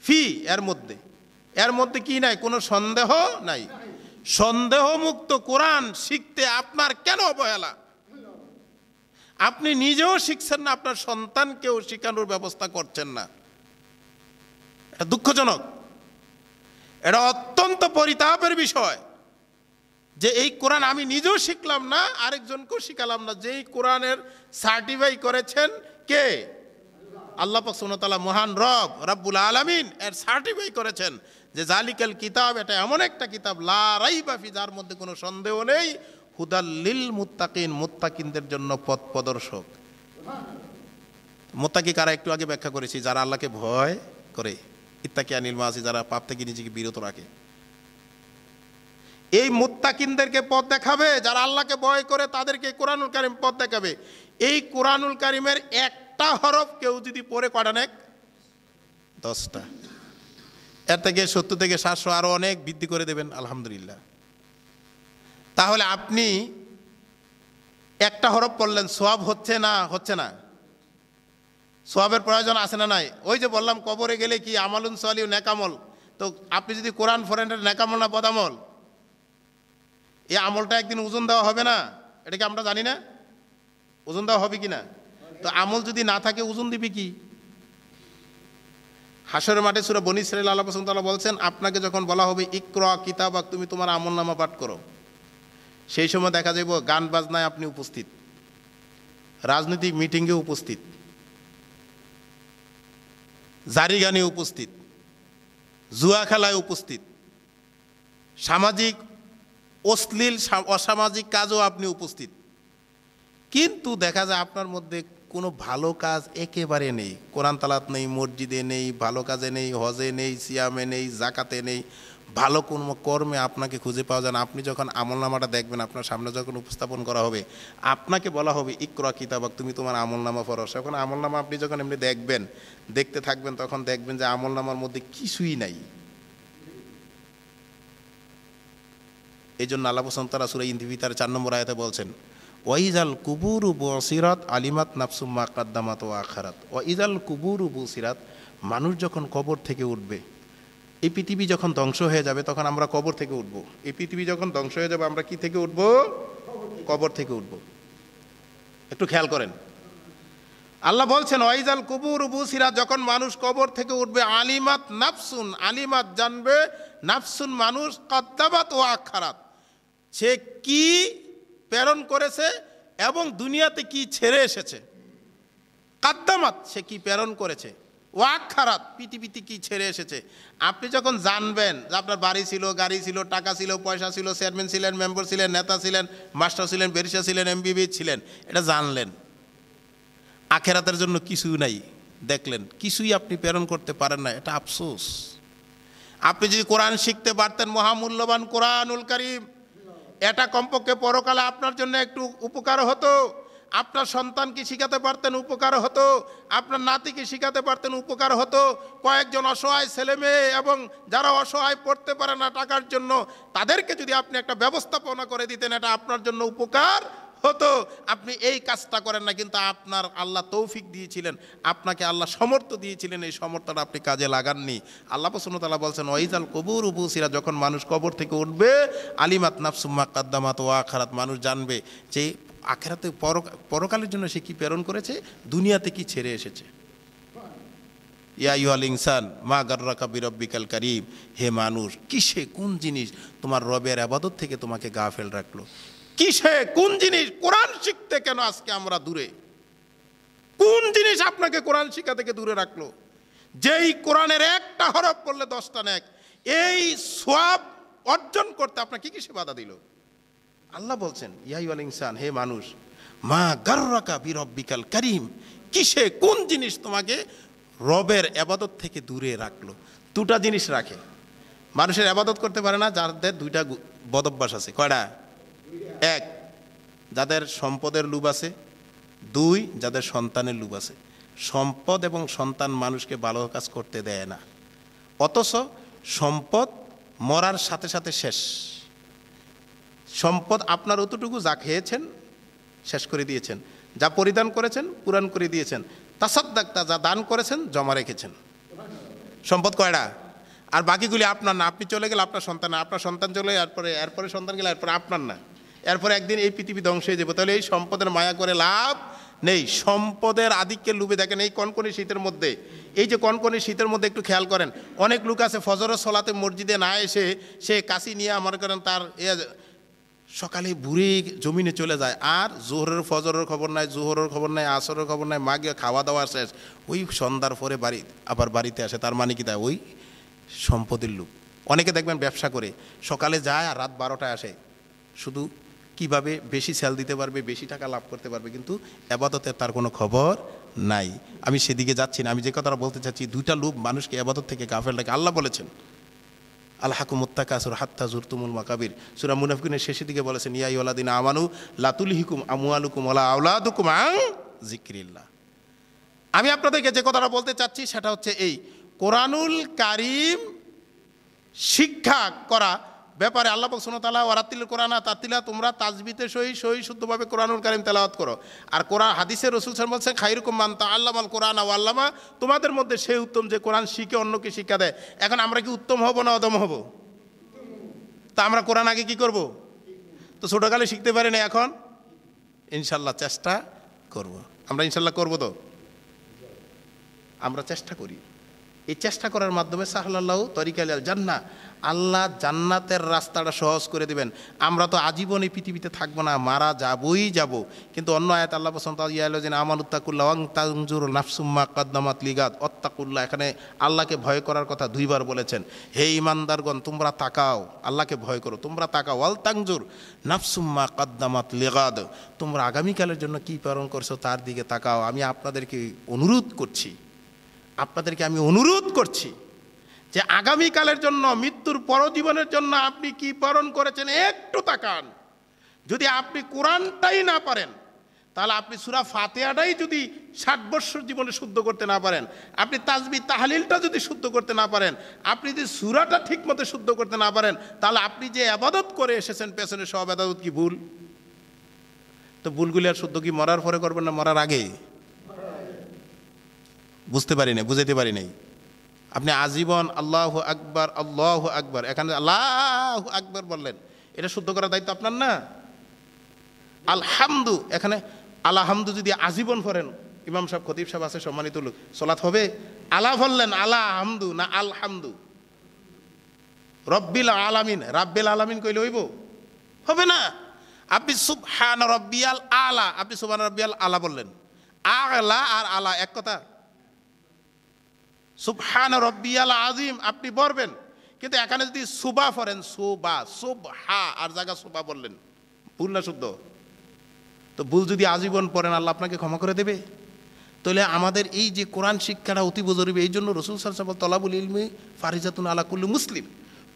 Speaker 1: ফি এর মধ্যে কি নাই? কোনো সন্দেহ নাই। সন্দেহমুক্ত কোরআন শিখতে আপনার কেন অবহেলা? আপনি নিজেও শিখছেন না, আপনার সন্তানকেও শেখানোর ব্যবস্থা করছেন না। এটা দুঃখজনক, এটা অত্যন্ত পরিতাপের বিষয় যে এই কোরআন আমি নিজেও শিখলাম না, আরেকজনকেও শিখালাম না। যেই কোরআনের সার্টিফাই করেছেন কে? আল্লাহ পাক সুবহানাহু ওয়া তাআলা, মহান রব রব্বুল আলামিন এর সার্টিফাই করেছেন যে জালিকাল কিতাব, এটা এমন একটা কিতাব লা রাইবা ফি, যার মধ্যে কোনো সন্দেহ নেই, হুদাল লিল মুত্তাকিন, মুত্তাকিনদের জন্য পথ প্রদর্শক। মুত্তাকি কারা? একটু আগে ব্যাখ্যা করেছি, যারা আল্লাহকে ভয় করে, ইত্তাকি আনিল মাসি, যারা পাপ থেকে নিজেকে বিরত রাখে। এই মুত্তাকিনদেরকে পথ দেখাবে, যারা আল্লাহকে ভয় করে তাদেরকে কোরআনুল কারীম পথ দেখাবে। এই কোরআনুল কারীমের একটা হরফ কেউ যদি পড়ে কয়টা নেক? 10টা। এর থেকে 70 থেকে 700 আরো অনেক বৃদ্ধি করে দেবেন আলহামদুলিল্লাহ। তাহলে আপনি একটা হরফ পড়লেন, সওয়াব হচ্ছে না? সওয়াবের প্রয়োজন আছে না নাই? ওই যে বললাম কবরে গেলে কি আমালুন সালিহ, নেকামল। তো আপনি যদি কোরআন পড়েন, নেকামল না বদামল? এই আমলটা একদিন ওজন দেওয়া হবে না? এটা কি আমরা জানি না? ওজন দেওয়া হবে কি না? তো আমল যদি না থাকে ওজন দিবি কি? হাসরের মাঠে সূরা বনী ইসরাঈল আল্লাহ পাক সুবহানাহু ওয়া তাআলা বলছেন, আপনাকে যখন বলা হবে ইকরা কিতাবাক, তুমি তোমার আমলনামা পাঠ করো, সেই সময় দেখা যাবে গান বাজনায় আপনি উপস্থিত, রাজনৈতিক মিটিংয়ে উপস্থিত, জারি গানে উপস্থিত, জুয়া খেলায় উপস্থিত, সামাজিক অশ্লীল অসামাজিক কাজও আপনি উপস্থিত। কিন্তু দেখা যায় আপনার মধ্যে কোনো ভালো কাজ একেবারে নেই। কোরআন তালাত নেই, মসজিদে নেই, ভালো কাজে নেই, হজে নেই, সিয়ামে নেই, জাকাতে নেই, ভালো কোনো কর্মে আপনাকে খুঁজে পাওয়া যায় না। আপনি যখন আমলনামাটা দেখবেন, আপনার সামনে যখন উপস্থাপন করা হবে, আপনাকে বলা হবে ইকরা কিতাবাক, তুমি তোমার আমলনামা পড়ো। এখন আমলনামা আপনি যখন এমনি দেখতে থাকবেন, তখন দেখবেন যে আমলনামার মধ্যে কিছুই নাই। এই জন্য আল্লাহ সুবহানাহু ওয়া তাআলা সূরা ইনফিতার 4 নম্বর আয়াতে বলছেন, ওয়াইজাল কুবুরু বুসিরাত আলিমাত নাফসুম মা কাদ্দামাত ওয়া আখারাত। ওয়াইজাল কুবুরু বুসিরাত, মানুষ যখন কবর থেকে উঠবে, এই পৃথিবী যখন ধ্বংস হয়ে যাবে তখন আমরা কবর থেকে উঠব। এই পৃথিবী যখন ধ্বংস হয়ে যাবে আমরা কি থেকে উঠব? কবর থেকে উঠব। একটু খেয়াল করেন, আল্লাহ বলছেন ওয়াইজাল কুবুর বুসিরা, যখন মানুষ কবর থেকে উঠবে, আলিমাত নাফসুন, আলিমাত জানবে, নাফসুন মানুষ, কদ্দামাত ও আখারাত, সে কি প্রেরণ করেছে এবং দুনিয়াতে কি ছেড়ে এসেছে। কাদ্দামাত সে কি প্রেরণ করেছে, ও আখারাত পৃথিবীতে কি ছেড়ে এসেছে। আপনি যখন জানবেন যে আপনার বাড়ি ছিল, গাড়ি ছিল, টাকা ছিল, পয়সা ছিল, চেয়ারম্যান ছিলেন, মেম্বার ছিলেন, নেতা ছিলেন, মাস্টার ছিলেন, ব্যারিস্টার ছিলেন, এমবিবি ছিলেন, এটা জানলেন, আখেরাতের জন্য কিছু নাই, দেখলেন কিছুই আপনি প্রেরণ করতে পারেন না, এটা আফসোস। আপনি যদি কোরআন শিখতে পারতেন, মহামূল্যবান কোরআনুল কারীম, এটা কমপক্ষে পরকালে আপনার জন্য একটু উপকার হতো। আপনার সন্তানকে শিখাতে পারতেন, উপকার হতো। আপনার নাতিকে শিখাতে পারতেন, উপকার হতো। কয়েকজন অসহায় ছেলে মেয়ে এবং যারা অসহায় পড়তে পারে না টাকার জন্য, তাদেরকে যদি আপনি একটা ব্যবস্থাপনা করে দিতেন, এটা আপনার জন্য উপকার হতো। আপনি এই কাজটা করেন না, কিন্তু আপনার আল্লাহ তৌফিক দিয়েছিলেন, আপনাকে আল্লাহ সমর্থ দিয়েছিলেন, এই সমর্থটা আপনি কাজে লাগাননি। আল্লাহ সুবহানাহু ওয়া তাআলা বলছেন ওয়াইজাল কুবুর বুসিরা, যখন মানুষ কবর থেকে উঠবে, আলিমাত নাফসুম মা কাদ্দামাত ওয়া আখারাত, মানুষ জানবে যে আখিরাতে পরকালের জন্য সে কি প্রেরণ করেছে, দুনিয়াতে কি ছেড়ে এসেছে। ইয়া আইয়ুহাল ইনসান মা গাররাকা বিরাব্বিকাল কারীম, হে মানুষ, কিসে কোন জিনিস তোমার রবের ইবাদত থেকে তোমাকে গাফেল রাখলো, কিসে কোন জিনিস। কোরআন শিখতে কেন আজকে আমরা দূরে, কোন জিনিস আপনাকে কোরআন শিক্ষা থেকে দূরে রাখলো। যেই কোরআনের একটা হরফ পড়লে 10টা নেক, এই সওয়াব অর্জন করতে আপনাকে কিসে বাধা দিল। আল্লাহ বলছেন ইয়া আইয়ুহাল ইনসান, হে মানুষ, মা গাররাকা বিরাব্বিকাল কারীম, কিসে কোন জিনিস তোমাকে রবের ইবাদত থেকে দূরে রাখলো। দুটা জিনিস রাখে, মানুষের ইবাদত করতে পারে না যাদের দুইটা বদভ্যাস আছে। কয়টা? এক, যাদের সম্পদের লোভ আছে। দুই, যাদের সন্তানের লোভ আছে। সম্পদ এবং সন্তান মানুষকে ভালো কাজ করতে দেয় না, অথচ সম্পদ মরার সাথে সাথে শেষ। সম্পদ আপনার অতটুকু যা খেয়েছেন শেষ করে দিয়েছেন, যা পরিধান করেছেন পূরণ করে দিয়েছেন, তাসাদ্দাকতা যা দান করেছেন জমা রেখেছেন। সম্পদ কয়টা? আর বাকিগুলি আপনার না। আপনি চলে গেলে আপনার সন্তান না, আপনার সন্তান চলে এরপরে সন্তান গেলে এরপরে আপনার না, এরপরে একদিন এই পৃথিবী ধ্বংস হয়ে যাবে। তাহলে এই সম্পদের মায়া করে লাভ নেই। সম্পদের আধিক্যের লোভে দেখেন এই কনকনে শীতের মধ্যে, এই যে কনকনে শীতের মধ্যে একটু খেয়াল করেন, অনেক লোক আছে ফজরের সলাতে মসজিদে না এসে সে কাশি নিয়ে আমার করেন তার সকালে বুড়ে জমিনে চলে যায়, আর জোহরের ফজরের খবর নাই, জোহরের খবর নাই, আসরের খবর নাই, মাগে খাওয়া দাওয়া শেষ, ওই সন্ধ্যার পরে আবার বাড়িতে আসে। তার মানে কি? ওই সম্পদের লোভ। অনেকে দেখবেন ব্যবসা করে সকালে যায় আর রাত 12টায় আসে, শুধু কিভাবে বেশি সেল দিতে পারবে, বেশি টাকা লাভ করতে পারবে, কিন্তু ইবাদতের তার কোনো খবর নাই। আমি সেদিকে যাচ্ছি না, আমি যে কথাটা বলতে চাচ্ছি, দুইটা লোভ মানুষকে ইবাদত থেকে গাফেল রাখে। আল্লাহ বলেছেন আলহাকুমুত তাকাসুর হাত্তা জুরতুমুল মাকাবির, সূরা মুনাফিকুনের শেষের দিকে বলেছেন ইয়া আইয়ুহাল্লাযীনা আমানু লা তুলহিকুম আমওয়ালুকুম ওয়ালা আওলাদুকুম আন যিকরিল্লাহ। আমি আপনাদেরকে যে কথাটা বলতে চাচ্ছি সেটা হচ্ছে এই কোরআনুল কারীম শিক্ষা করা ব্যাপারে আল্লাহ সুবহানাহু ওয়া তাআলা ওয়ারাতিল কোরআনা তারতিলা, তোমরা তাজবিতে সহি শুদ্ধভাবে কোরআনুল কারীম তেলাওয়াত করো। আর কোরআন হাদিসে রাসূল সাল্লাল্লাহু আলাইহি ওয়াসাল্লাম বলছেন খায়রুকুম মান তাআল্লামাল কোরআনা ওয়া আল্লামা, তোমাদের মধ্যে সে উত্তম যে কোরআন শিখে অন্যকে শিক্ষা দেয়। এখন আমরা কি উত্তম হব না অদম হব? তা আমরা কোরআন আগে কি করব? তো ছোটকালে শিখতে পারি না, এখন ইনশাআল্লাহ চেষ্টা করব। আমরা ইনশাআল্লাহ করব, তো আমরা চেষ্টা করি। এই চেষ্টা করার মাধ্যমে সাহলাল্লাহু তরিকাল জান্নাহ, আল্লাহ জান্নাতের রাস্তাটা সহজ করে দিবেন। আমরা তো আজীবন এই পৃথিবীতে থাকবো না, মারা যাবই যাব। কিন্তু অন্য আয়াত আল্লাহ বলেছেন আমানুত্তাকুল্লাহ ওয়াং তানজুর নাফসুম মা কাদ্দামাত লিগাদ, অত্তাকুল্লাহ, এখানে আল্লাহকে ভয় করার কথা 2বার বলেছেন। হে ঈমানদারগণ, তোমরা তাকাও, আল্লাহকে ভয় করো, তোমরা তাকাও, ওয়াল তানজুর নাফসুম মা কাদ্দামাত লিগাদ, তোমরা আগামীকালের জন্য কি প্রেরণ করছো তার দিকে তাকাও। আমি আপনাদেরকে অনুরোধ করছি যে আগামীকালের জন্য, মৃত্যুর পরজীবনের জন্য আপনি কি প্রেরণ করেছেন একটু তাকান। যদি আপনি কোরআনটাই না পারেন, তাহলে আপনি সূরা ফাতিহাটাই যদি 60 বছর জীবনে শুদ্ধ করতে না পারেন, আপনি তাসবিহ তাহলিলটা যদি শুদ্ধ করতে না পারেন, আপনি যদি সূরাটা ঠিকমতো শুদ্ধ করতে না পারেন, তাহলে আপনি যে ইবাদত করে এসেছেন পেছনে সব ইবাদত কি ভুল? তো ভুলগুলি আর শুদ্ধ কি মরার পরে করবেন না মরার আগে? বুঝাইতে পারি নাই। আপনি আজীবন আল্লাহু আকবার, এখানে আল্লাহু আকবার বললেন, এটা শুদ্ধ করার দায়িত্ব আপনার না? আলহামদু, এখানে আলা হামদু যদি আজীবন পড়েন, ইমাম সাহেব খতিব সাহেব আছে সম্মানিত লোক, সালাত হবে? আলা বললেন আলা হামদু না আলহামদু? রব্বিল আলামিন, রাব্বিল আলামিন কইলে হইব? হবে না। আপনি সুবহান রব্বিয়াল আলা, আপনি সুবহান রব্বিয়াল আলা বললেন, আলা আর আলা এক কথা? সুবহান রব্বিয়াল আজিম আপনি বলবেন, কিন্তু এখানে যদি সুবা পড়েন, সুবা সুবহা আর জায়গা সুবা বললেন, ভুল না শুদ্ধ? তো ভুল যদি আজীবন পড়েন আল্লাহ আপনাকে ক্ষমা করে দেবে? তাহলে আমাদের এই যে কোরআন শিক্ষাটা অতীব জরুরি। এই জন্য রাসূল সাল্লাল্লাহু আলাইহি ওয়াসাল্লাম তলাবুল ইলমি ফারিজাতুন আলা কুল্লি মুসলিম,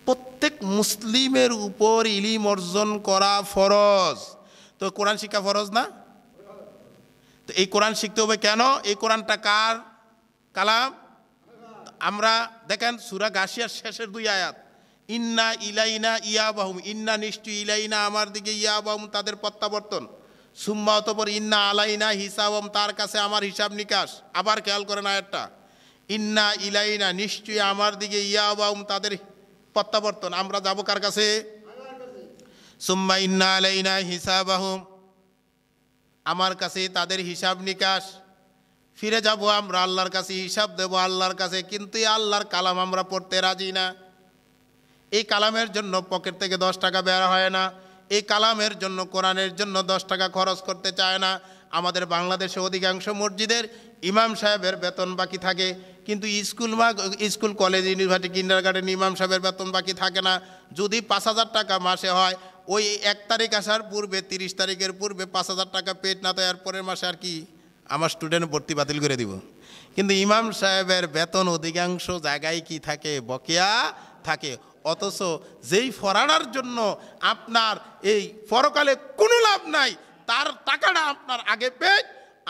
Speaker 1: প্রত্যেক মুসলিমের উপর ইলম অর্জন করা ফরজ। তো কোরআন শিক্ষা ফরজ না? তো এই কোরআন শিখতে হবে কেন? এই কোরআনটা কার কালাম? আমরা দেখেন সূরা গাশিয়ার শেষের 2 আয়াত, ইন্না ইলাইনা ইয়াবাহুম, ইন্না নিশ্চয়ই ইলাইনা আমার দিকে, ইয়াবাহুম তাদের প্রত্যাবর্তন, সুম্মা অতঃপর ইন্না আলাইনা হিসাবম তার কাছে আমার হিসাব নিকাশ। আবার খেয়াল করেন আয়াতটা, ইন্না ইলাইনা নিশ্চয়ই আমার দিকে, ইয়াবাহুম তাদের প্রত্যাবর্তন, আমরা যাব কার কাছে? সুম্মা ইন্না আলাইনা হিসাবাহুম আমার কাছে তাদের হিসাব নিকাশ, ফিরে যাব আমরা আল্লাহর কাছে, হিসাব দেব আল্লাহর কাছে। কিন্তু এই আল্লাহর কালাম আমরা পড়তে রাজি না। এই কালামের জন্য পকেট থেকে 10 টাকা বের হয় না। এই কালামের জন্য, কোরআনের জন্য 10 টাকা খরচ করতে চায় না। আমাদের বাংলাদেশে অধিকাংশ মসজিদের ইমাম সাহেবের বেতন বাকি থাকে, কিন্তু স্কুল কলেজ ইউনিভার্সিটি কিন্ডারগার্টেন ইমাম সাহেবের বেতন বাকি থাকে না। যদি 5,000 টাকা মাসে হয়, ওই 1 তারিখ আসার পূর্বে 30 তারিখের পূর্বে 5,000 টাকা পেট না, তো এর পরের মাসে আর কি আমার স্টুডেন্ট ভর্তি বাতিল করে দিব। কিন্তু ইমাম সাহেবের বেতন অধিকাংশ জায়গায় কি থাকে? বকেয়া থাকে। অথচ যেই ফরানার জন্য আপনার এই পরকালে কোনো লাভ নাই, তার টাকাটা আপনার আগে পেয়ে,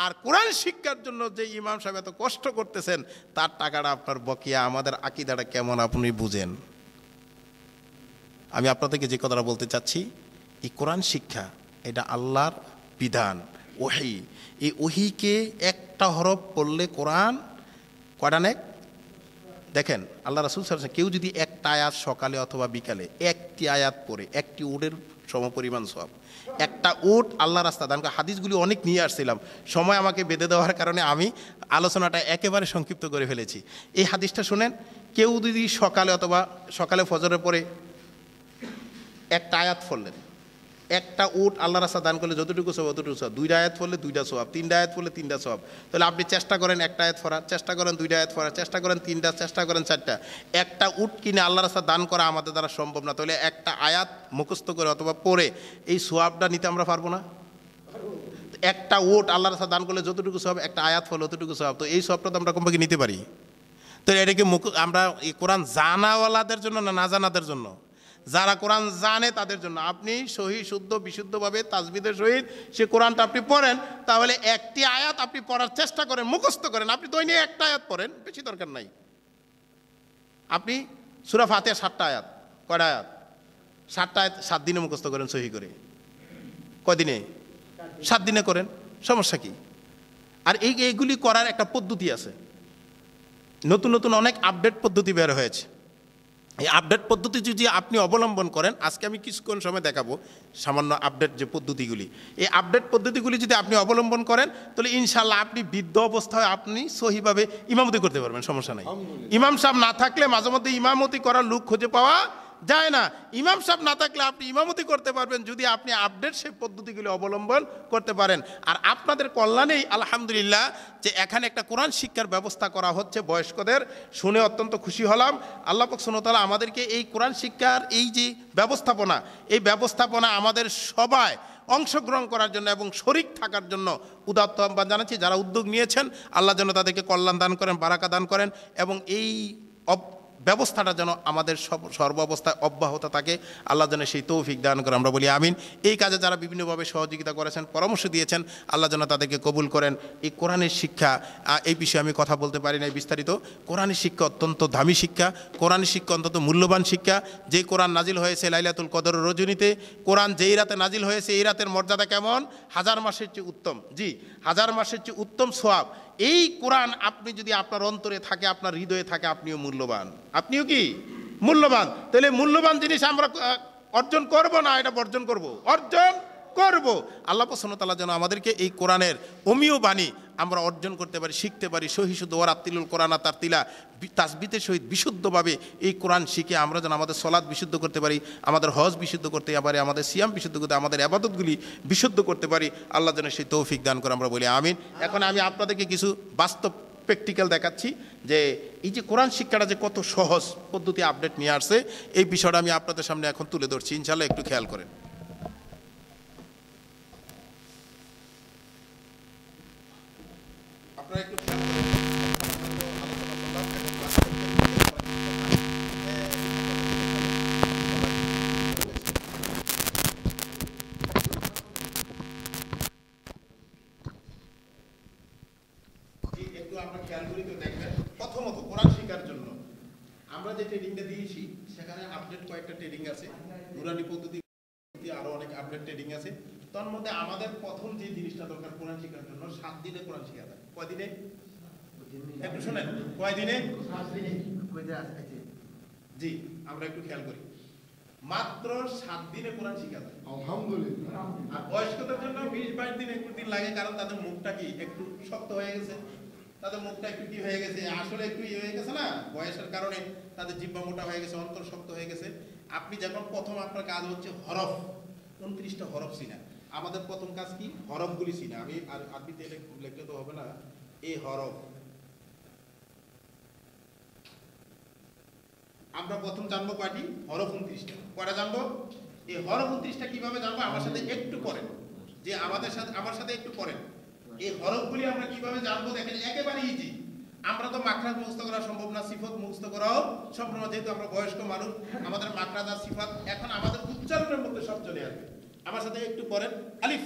Speaker 1: আর কোরআন শিক্ষার জন্য যে ইমাম সাহেব এত কষ্ট করতেছেন তার টাকাটা আপনার বকেয়া। আমাদের আকীদাটা কেমন আপনি বুঝেন? আমি আপনাদেরকে যে কথাটা বলতে চাচ্ছি, এই কোরআন শিক্ষা এটা আল্লাহর বিধান, ওহী। এই ওহীকে একটা হরফ পড়লে কোরআন কয়টা নেক? দেখেন আল্লাহ রাসূল সাল্লাল্লাহু আলাইহি ওয়াসাল্লাম কেউ যদি একটা আয়াত সকালে অথবা বিকালে একটি আয়াত পড়ে, একটি উটের সমপরিমাণ সওয়াব। একটা উট আল্লাহ রাস্তা দান করে। হাদিসগুলি অনেক নিয়ে আসছিলাম, সময় আমাকে বেঁধে দেওয়ার কারণে আমি আলোচনাটা একেবারে সংক্ষিপ্ত করে ফেলেছি। এই হাদিসটা শুনেন, কেউ যদি সকালে ফজরের পরে একটা আয়াত পড়লেন, একটা উট আল্লাহ রাস্তা দান করলে যতটুকু সওয়াব অতটুকু সওয়াব। 2টা আয়াত পড়লে 2টা সওয়াব, 3টা আয়াত পড়লে 3টা সওয়াব। তাহলে আপনি চেষ্টা করেন একটা আয়াত পড়ার, চেষ্টা করেন 2টা আয়াত পড়ার, চেষ্টা করেন 3টা, চেষ্টা করেন 4টা। একটা উট কিনে আল্লাহ রাস্তা দান করা আমাদের দ্বারা সম্ভব না। তাহলে একটা আয়াত মুখস্থ করে অথবা পড়ে এই সওয়াবটা নিতে আমরা পারবো না? একটা উট আল্লাহ রাস্তা দান করলে যতটুকু সওয়াব, একটা আয়াত পড়লে অতটুকু সওয়াব। তো এই সওয়াবটা তো আমরা কমপক্ষে নিতে পারি। তো এটাকে আমরা এই কোরআন জানাওয়ালাদের জন্য না, না জানাদের জন্য? যারা কোরআন জানে তাদের জন্য। আপনি সহি শুদ্ধ বিশুদ্ধভাবে তাজবিদের সহিত সে কোরআনটা আপনি পড়েন, তাহলে একটি আয়াত আপনি পড়ার চেষ্টা করেন, মুখস্থ করেন। আপনি দৈনিক একটা আয়াত পড়েন, বেশি দরকার নাই। আপনি সূরা ফাতিহা 7টা আয়াত, কয়টা আয়াত? 7টা আয়াত 7 দিনে মুখস্থ করেন সহি করে। কয়দিনে? 7 দিনে করেন, সমস্যা কি? আর এইগুলি করার একটা পদ্ধতি আছে, নতুন নতুন অনেক আপডেট পদ্ধতি বের হয়েছে। এই আপডেট পদ্ধতি যদি আপনি অবলম্বন করেন, আজকে আমি কিছুক্ষণ সময় দেখাবো সামান্য আপডেট যে পদ্ধতিগুলি, এই আপডেট পদ্ধতিগুলি যদি আপনি অবলম্বন করেন, তাহলে ইনশাল্লাহ আপনি বৃদ্ধ অবস্থায় আপনি সহিভাবে ইমামতি করতে পারবেন, সমস্যা নাই। ইমাম সাহেব না থাকলে মাঝে মধ্যে ইমামতি করার লোক খুঁজে পাওয়া যায় না। ইমাম সাহেব না থাকলে আপনি ইমামতি করতে পারবেন যদি আপনি আপডেট সেই পদ্ধতিগুলি অবলম্বন করতে পারেন। আর আপনাদের কল্যাণেই আলহামদুলিল্লাহ যে এখানে একটা কোরআন শিক্ষার ব্যবস্থা করা হচ্ছে বয়স্কদের, শুনে অত্যন্ত খুশি হলাম। আল্লাহ পাক সুবহানাহু ওয়া তাআলা আমাদেরকে এই কোরআন শিক্ষার এই যে ব্যবস্থাপনা, এই ব্যবস্থাপনা আমাদের সবাই অংশগ্রহণ করার জন্য এবং শরিক থাকার জন্য উদাত্ত আহ্বান জানাচ্ছি। যারা উদ্যোগ নিয়েছেন আল্লাহ যেন তাদেরকে কল্যাণ দান করেন, বারাকা দান করেন, এবং এই ব্যবস্থাটা যেন আমাদের সর্ব অবস্থায় অব্যাহত থাকে। আল্লাহ যেন সেই তৌফিক দান করে, আমরা বলি আমিন। এই কাজে যারা বিভিন্নভাবে সহযোগিতা করেছেন, পরামর্শ দিয়েছেন, আল্লাহ যেন তাদেরকে কবুল করেন। এই কোরআনের শিক্ষা, এই বিষয়ে আমি কথা বলতে পারি না বিস্তারিত। কোরআনের শিক্ষা অত্যন্ত দামি শিক্ষা, কোরআনের শিক্ষা অত্যন্ত মূল্যবান শিক্ষা। যে কোরআন নাজিল হয়েছে লাইলাতুল কদর রজনীতে, কোরআন যেই রাতে নাজিল হয়েছে এই রাতের মর্যাদা কেমন? 1000 মাসের চেয়ে উত্তম। জি, 1000 মাসের চেয়ে উত্তম সওয়াব। এই কোরআন আপনি যদি আপনার অন্তরে থাকে, আপনার হৃদয়ে থাকে, আপনিও মূল্যবান। আপনিও কি মূল্যবান? তাহলে মূল্যবান জিনিস আমরা অর্জন করব না এটা বর্জন করব? অর্জন করব। আল্লাহ সুবহানাহু ওয়া তাআলা যেন আমাদেরকে এই কোরআনের অমীয় বাণী আমরা অর্জন করতে পারি, শিখতে পারি। সহিশুদ্ধ ওয়ারাত্তিলুল কোরআন তার তিলা তাসবিতের সহিত বিশুদ্ধভাবে এই কোরআন শিখে আমরা যেন আমাদের সলাৎ বিশুদ্ধ করতে পারি, আমাদের হজ বিশুদ্ধ করতে পারি, আমাদের সিয়াম বিশুদ্ধ করতে, আমাদের ইবাদতগুলি বিশুদ্ধ করতে পারি। আল্লাহ যেন সেই তৌফিক দান করে, আমরা বলি আমিন। এখন আমি আপনাদেরকে কিছু বাস্তব প্র্যাকটিক্যাল দেখাচ্ছি যে এই যে কোরআন শিক্ষাটা যে কত সহজ পদ্ধতি আপডেট নিয়ে আসছে, এই বিষয়টা আমি আপনাদের সামনে এখন তুলে ধরছি, ইনশাআল্লাহ একটু খেয়াল করেন। আপনারা একটু খেয়াল করেন। একটু আমরা খেয়াল করি তো দেখবেন, প্রথমত কোরআন শেখার জন্য আমরা যে ট্রেনিংটা দিয়েছি সেখানে আপডেট কয়েকটা ট্রেনিং আছে, নুরানি পদ্ধতি আরো অনেক আপডেট ট্রেনিং আছে। তার মধ্যে আমাদের প্রথম যে জিনিসটা দরকার কোরআন শেখার জন্য, 7 দিনে কোরআন শেখা যায়। কয় দিনে? একটু শুনেন, কয় দিনে? 7 দিনে। জি, আমরা একটু খেয়াল করি, মাত্র 7 দিনে কোরআন শেখা যায়, আলহামদুলিল্লাহ। আর বয়স্কদের জন্য 20-22 দিন, একটু দিন লাগে, কারণ তাদের মুখটা কি একটু শক্ত হয়ে গেছে, তাদের মুখটা একটু কি হয়ে গেছে, আসলে একটু ইয়ে হয়ে গেছে না, বয়সের কারণে তাদের জিহ্বা মোটা হয়ে গেছে, অন্তর শক্ত হয়ে গেছে। আপনি যখন প্রথম আপনার কাজ হচ্ছে হরফ, 29টা হরফ চিনা। আমাদের প্রথম কাজ কি? হরফগুলি চিনা। আমি আর আরবিতে লিখলে তো হবে না, এই হরফ আমরা প্রথম জানবো কয়টি? হরফ 29টা। কয়টা জানবো? এই হরফ 29টা কিভাবে জানবো? আমার সাথে একটু করেন, যে আমার সাথে একটু করেন। এই হরফগুলি আমরা কিভাবে জানবো? দেখেন, একেবারে ইজি। আমরা তো মাখরাজ মুখস্থ করা সম্ভব না, সিফত মুখস্থ করাও সম্ভব না, যেহেতু আমরা বয়স্ক মানুষ। আমাদের মাখরাজ আর সিফাত এখন আমাদের উচ্চারণের মধ্যে সব চলে আসবে। আমার সাথে একটু করেন, আলিফ।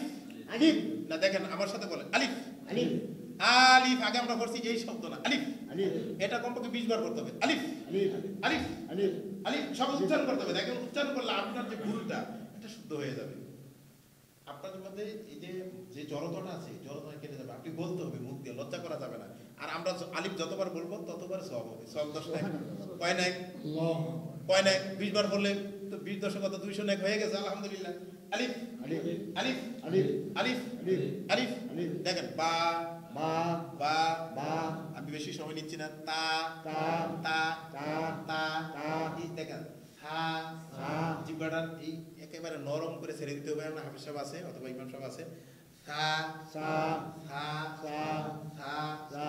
Speaker 1: আলিফ না, দেখেন আমার সাথে বলেন, আলিফ। আলিফ। আলিফ আগে আমরা পড়ছি এই শব্দ না, আলিফ। আলিফ এটা কমপক্ষে 20 বার করতে হবে। আলিফ আলিফ আলিফ আলিফ আলিফ সব উচ্চারণ করতে হবে। দেখেন, উচ্চারণ করলে আপনার যে ভুলটা এটা শুদ্ধ হয়ে যাবে। আপনাদের মধ্যে এই যে জড়তাটা আছে, জড়তা কেটে যাবে। আপনি বলতে হবে মুখ দিয়ে, লজ্জা করা যাবে না। আর আমরা আলিফ যতবার বলবো ততবার সওয়াব হবে। সওয়াব 10 নেক, কয় নেক? কয় নেক? 20 বার বললে তো 20 10 কত 200 নেক হয়ে গেছে, আলহামদুলিল্লাহ। আলিফ আলিফ আলিফ আলিফ আলিফ আলিফ আলিফ। দেখেন, বা বা বা বা, আমি বেশি সময় নিচ্ছি না। তা তা তা তা তা, এই দেখেন, হা হা। জিহ্বাটা এই একেবারে নরম করে ছেড়ে দিতে হবে। না, হাফেজ সাহেব আছে অথবা ইমাম সাহেব আছে। সা সা সা সা সা সা,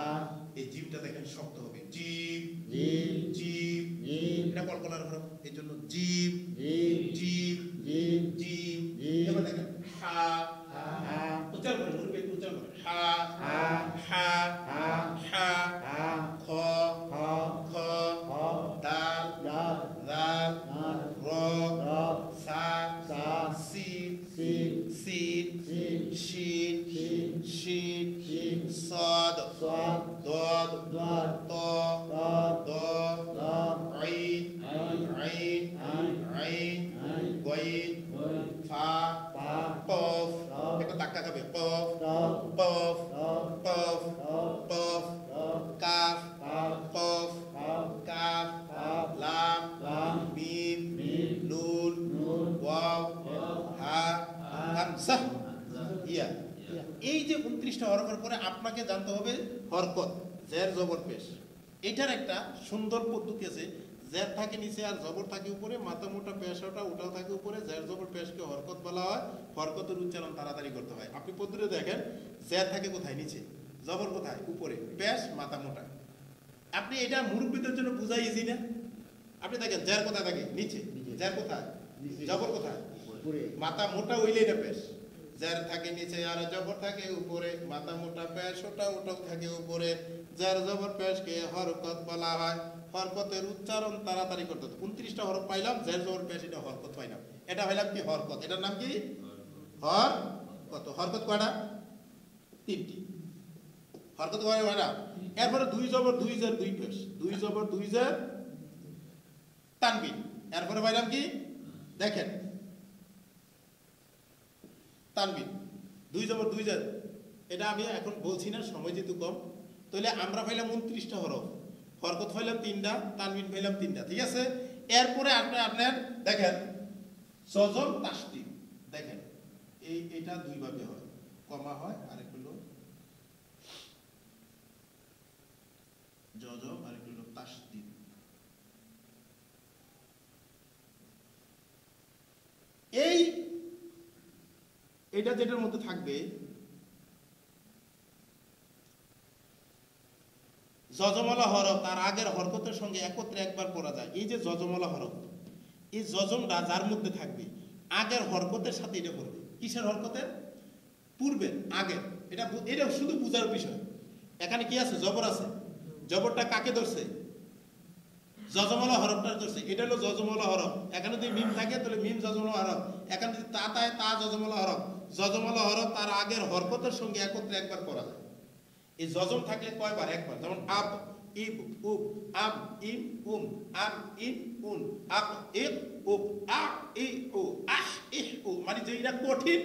Speaker 1: এই জিভটা দেখেন শক্ত হবে। জিভ জিভ জিভ জিভ, এটা কলকলার হরফ, এই জন্য জিভ জিভ জিভ জিভ জিভ। এবার দেখেন, হা হা, উচ্চারণ করেন, মুরব্বি একটু উচ্চারণ করেন। হা হা হা হা হা, খ খ খ, দাল দাল দাল, র র, সা সা, সিন সিন সিন শিন শিন শিন শিন, সাদ সাদ, দদ দদ, ত ত ত, আইন আইন আইন, গাইন ফা ফা, কফ, একটা ধাক্কা খাবে, কফ কফ কফ কফ, কাফ কফ কাফ, লাম মিম নুন ওয়াও হা হামজা ইয়া। এই যে 29টা হরফের পরে আপনাকে জানতে হবে হরকত, জের জবর পেশ। এটার একটা সুন্দর পদ্ধতি আছে। জের থাকে নিচে আর জবর থাকে উপরে, মাথা মোটা পেশাটা ওটাও থাকে উপরে। জের জবর পেশকে হরকত বলা হয়। হরকতের উচ্চারণ তাড়াতাড়ি করতে হয়। আপনি পদ্ধতি দেখেন, জের থাকে কোথায়? নিচে। জবর কোথায়? উপরে। পেশ মাথা মোটা। আপনি এটা মুরব্বীদের জন্য বুঝাই ইজি না? আপনি দেখেন, জের কোথায় থাকে? নিচে। জের কোথায়? জবর কোথায়? উপরে। মাথা মোটা হইলেই না পেশ। জের থাকে নিচে আর জবর থাকে উপরে, মাথা মোটা পেশ ওটাও থাকে উপরে। জের জবর পেশকে হরকত বলা হয়। হরকতের উচ্চারণ তাড়াতাড়ি করতে হবে। 29টা হরফ পাইলাম, জের জবর পেশ, এটা হরকত পাইলাম। এটা হইলাম কি? হরকত। এটার নাম কি? হরকত। হরকত কয়টা? 3টি। হরকত কয়টা? এরপরে 2 জবর 2 জের 2 পেশ, 2 জবর 2 জের তানবিন। এরপরে পাইলাম কি? দেখেন, তানবিন 2 জবর 2 জের। এটা আমি এখন বলছি না, সময় যেহেতু কম। তাহলে আমরা পাইলাম 29টা হরফ, হরকত পাইলাম 3টা, তানবিন পাইলাম 3টা। ঠিক আছে। এরপরে আপনার দেখেন, সজম তাসদিদ। দেখেন, এই এটা দুই ভাবে হয়, কমা হয়, আরেক হলো জজম, আরেক হলো তাসদীদ। এটা যেটার মধ্যে থাকবে যজমলা হরফ তার আগের হরকতের সঙ্গে একত্রে একবার পড়া যায়। এই যে যজমলা হরফ, এই যজমটা যার মধ্যে থাকবে আগের হরকতের সাথে এটা পড়বে। কিসের হরকতের? পূর্বের, আগের। এটা শুধু বুঝার বিষয়। এখানে কি আছে? জবর আছে। জবরটা কাকে ধরছে? যজমলা হরফটা ধরছে। এটা হলো যজমলা হরফ। এখানে যদি মিম থাকে তাহলে মিম যজমলা হরফ, এখানে যদি তা থাকে তা যজমলা হরফ। যজমলা হরফ তার আগের হরকতের সঙ্গে একত্রে একবার পড়া যায়। এই যজম থাকলে কয়বার? একবার। যেমন আব, ইব, উব, আব, ইম, উম, আব, ইম, উন, আব, ইব, উব, আ, ই, উ, আহ, ইহ, উ। মানে যেটা কঠিন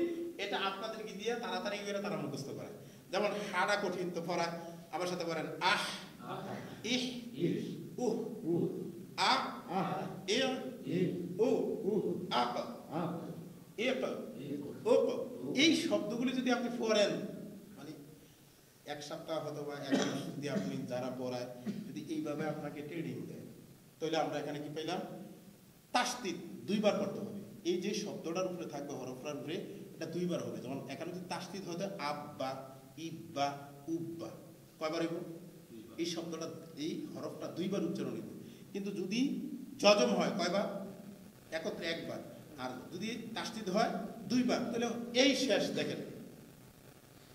Speaker 1: এটা আপনাদেরকে দিয়ে তাড়াতাড়ি করে তারা মুখস্থ করে। যেমন হাড়া কঠিন তো পড়া, আমার সাথে বলেন আহ, ইহ, উহ, আ, ই, উ, আব, ইব, উব। এই শব্দগুলি যদি আপনি পড়েন এক সপ্তাহ অথবা এক মাস যদি আপনি যারা পড়ায় যদি এইভাবে আপনাকে ট্রেনিং দেয়, তাহলে আমরা এখানে কি পেলাম? তাসদীদ দুইবার করতে হবে। এই যে শব্দটার উপরে থাকবে হরফটার উপরে, এটা দুইবার হবে। যেমন এখানে যদি তাসদীদ হতে আব্বা, ইব্বা, উব্বা, কয়বার হইব? এই শব্দটা, এই হরফটা দুইবার উচ্চারণ হইব। কিন্তু যদি যজম হয় কয়বার? একত্রে একবার। আর যদি তাসদীদ হয় দুইবার, তাহলে এই শেষ। দেখেন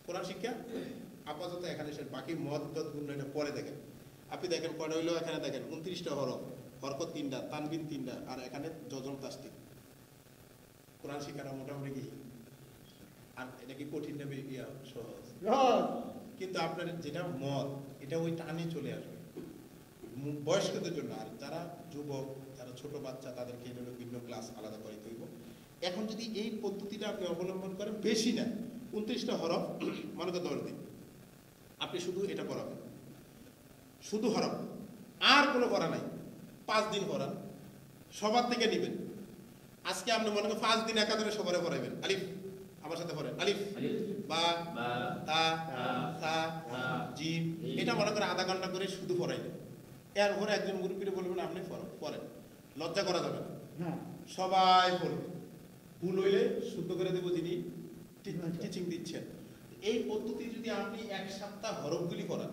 Speaker 1: কোরআন শিক্ষা আপাতত এখানে শেষ। বাকি মদ গুণ এটা পরে দেখেন। আপনি দেখেন কয়টা হইলো? এখানে দেখেন 29টা হরফ, হরকত 3টা, তানবিন 3টা, আর এখানে যজম তাসদীদ। কোরআন শিক্ষাটা মোটামুটি কি, আর এটা কি কঠিন না সহজ? কিন্তু আপনার যেটা মদ, এটা ওই টানে চলে আসবে বয়স্কদের জন্য। আর যারা যুবক, যারা ছোট বাচ্চা, তাদেরকে এটা হলো ভিন্ন ক্লাস আলাদা করে দিব। এখন যদি এই পদ্ধতিটা আপনি অবলম্বন করেন, বেশি না, 29টা হরফ, মনে করে 10 দিন আপনি শুধু এটা পড়াবেন, শুধু হরফ, আর কোনো পড়া নাই। 5 দিন পড়ান, সবার থেকে নেবেন। আজকে আপনি মনে করেন 5 দিন একাধারে সবারে পড়াইবেন। আলিফ, আমার সাথে পড়েন, আলিফ, বা, তা, সা, জিম। এটা মনে করে আধা ঘন্টা করে শুধু পড়াইবেন। এরপরে একজন মুরব্বীরে বলবেন আপনি পড়েন, লজ্জা করা যাবে না, সবাই পড়বে। ভুল হইলে শুদ্ধ করে দেবো যিনি টিচিং দিচ্ছেন। এই পদ্ধতি যদি আপনি এক সপ্তাহ হরফগুলি করান,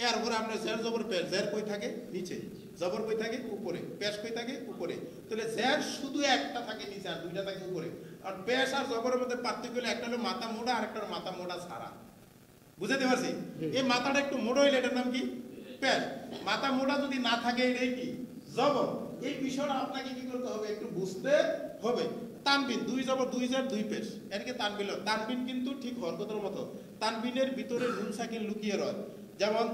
Speaker 1: এরপরে আপনার জের জবর পেশ, জের কই থাকে নিচে, জবর কই থাকে উপরে, পেশ কই থাকে উপরে, তাহলে জের শুধু একটা থাকে নিচে আর দুইটা থাকে উপরে। আর পেশ আর জবরের মধ্যে পার্থক্য হলো একটা হলো মাথা মোড়া আর একটা হলো মাথা মোড়া ছাড়া। বুঝাতে পারছি? এই মাথাটা একটু মোড়া হইলে এটার নাম কি? পেশ। মাথা মোড়া যদি না থাকে এটাই কি? জবর। এই বিষয়টা আপনাকে কি করতে হবে? একটু বুঝতে হবে। তানবিন, 2 জবর 2 জের 2 পেশ, এটাকে তানবিন। তানবিন কিন্তু ঠিক হরকতের মতো, তানবিনের ভিতরে নুন সাকিন লুকিয়ে রয়। যেমন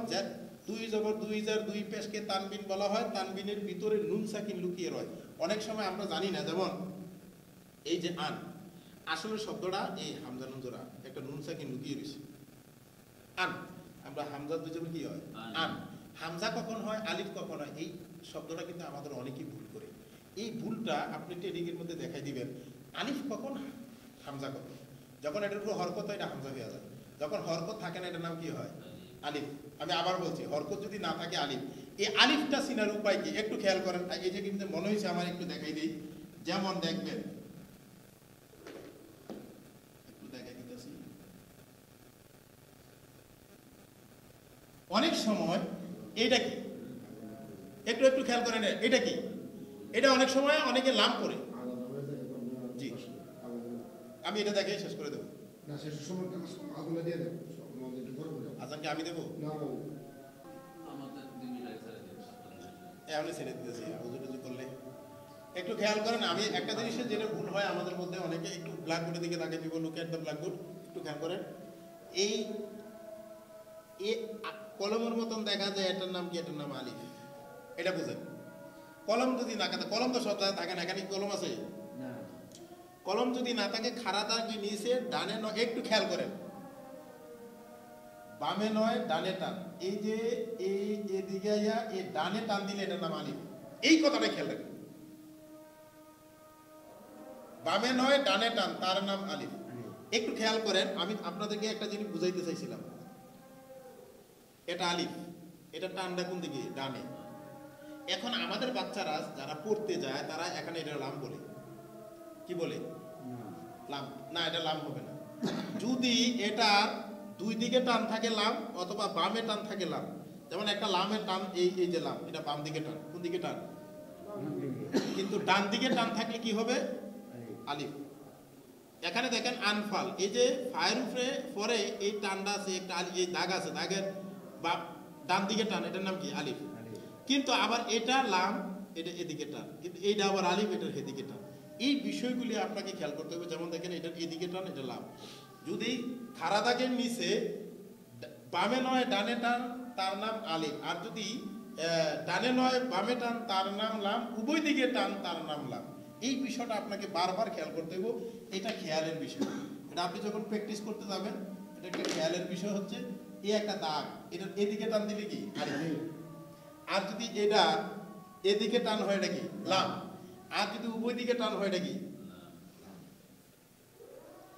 Speaker 1: 2 জবর 2 জের 2 পেশকে তানবিন বলা হয়, তানবিনের ভিতরে নুন সাকিন লুকিয়ে রয়। অনেক সময় আমরা জানি না, যেমন এই যে আন, আসলে শব্দটা এই হামজা নুন জোড়া, একটা নুন সাকিন লুকিয়ে রয়েছে। আন, আমরা হামজা 2 জবর কি হয়? আন। হামজা কখন হয়, আলিফ কখন হয়, এই শব্দটা কিন্তু আমাদের অনেকেই ভুল করে। এই ভুলটা আপনি ট্রেনিংয়ের মধ্যে দেখাই দিবেন। আলিফ কখন, হামজা কখন। যখন এটার উপর হরকত হয় এটা হামজা হয়ে যায়, যখন হরকত থাকে না এটার নাম কি হয়? আলিফ। আমি আবার বলছি, হরকত যদি না থাকে আলিফ। এই আলিফটা চিনার উপায় কি একটু খেয়াল করেন। এই যে কিন্তু মনে হয়েছে আমার, একটু দেখাই দিই। যেমন দেখবেন, একটু দেখাই দিতেছি, অনেক সময় এইটা কি, একটু একটু খেয়াল করেন, এটা কি? এটা অনেক সময় অনেকে লাম করে। জি, আমি এটা দেখে শেষ করে দেবো। আজানকে আমি দেবো, ছেড়ে দিতেছি হুজুর করলে। একটু খেয়াল করেন, আমি একটা জিনিসের যেটা ভুল হয় আমাদের মধ্যে, অনেকে একটু ব্ল্যাকবোর্ডের দিকে তাকে দিব, লুক এট দ্য ব্ল্যাকবোর্ড, একটু খেয়াল করেন। এই কলমের মতন দেখা যায়, এটার নাম কি? এটার নাম আলিফ। এটা বুঝেন। কলম যদি না থাকে, কলম তো সব জায়গায় থাকে না, এখানে কলম আছে? কলম যদি না থাকে, খাড়া থাকে নিচে, ডানে নয়, একটু খেয়াল করেন, বামে নয় ডানে টান। এই যে এই এদিকে এই ডানে টান দিলে এটার নাম আলিফ। এই কথাটা খেয়াল রাখেন, বামে নয় ডানে টান, তার নাম আলিফ। একটু খেয়াল করেন, আমি আপনাদেরকে একটা জিনিস বুঝাইতে চাইছিলাম। এটা আলিফ, এটা টানটা কোন দিকে? ডানে। এখন আমাদের বাচ্চারা যারা পড়তে যায় তারা এখানে এটা লাম বলে, কি বলে? লাম। না, এটা লাম হবে না। যদি এটার দুই দিকে টান থাকে লাম, অথবা বামে টান থাকে লাম, যেমন একটা লামের টান এই এই যে লাম, এটা বাম দিকে টান। কোন দিকে টান? কিন্তু ডান দিকে টান থাকলে কি হবে? আলিফ। এখানে দেখেন আনফাল, এই যে ফায়ের উপরে পরে এই টানটা আছে, একটা এই দাগ আছে, দাগের বা ডান দিকে টান, এটার নাম কি? আলিফ। কিন্তু আবার এটা লাম, এটা এদিকে টান, কিন্তু এইটা আবার আলিফ, এটার এদিকে টান। এই বিষয়গুলি আপনাকে খেয়াল করতে হবে। যেমন দেখেন এটার এদিকে টান, এটা লাম। যদি খাড়া দাগের নিচে বামে নয় ডানে টান, তার নাম আলিফ। আর যদি ডানে নয় বামে টান, তার নাম লাম। উভয় দিকে টান, তার নাম লাম। এই বিষয়টা আপনাকে বারবার খেয়াল করতে হবে। এটা খেয়ালের বিষয়। এটা আপনি যখন প্র্যাকটিস করতে যাবেন, এটা একটা খেয়ালের বিষয় হচ্ছে এই একটা দাগ, এটা এদিকে টান দিলে কি? আলিফ। আর যদি এটা এদিকে টান হয় এটা কি? লাম। আর যদি উভয় দিকে টান হয় এটা কি?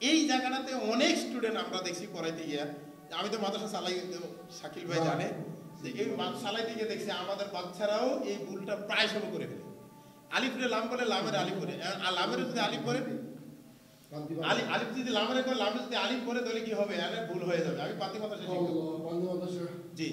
Speaker 1: এই জায়গাটাতে অনেক স্টুডেন্ট আমরা দেখছি পড়াইতে গিয়া, আমি তো মাদ্রাসা চালাই, শাকিল ভাই জানে যে এই চালাইতে গিয়ে দেখছি আমাদের বাচ্চারাও এই ভুলটা প্রায় সময় করে ফেলে। আলিফরে লাম বলে, লামের আলিফ করে। আর লামের যদি আলিফ করে, আলিফ যদি লামের করে, লামের যদি আলিফ করে, তাহলে কি হবে? আরে ভুল হয়ে যাবে। আমি পাতি মাদ্রাসা শিক্ষক। জি,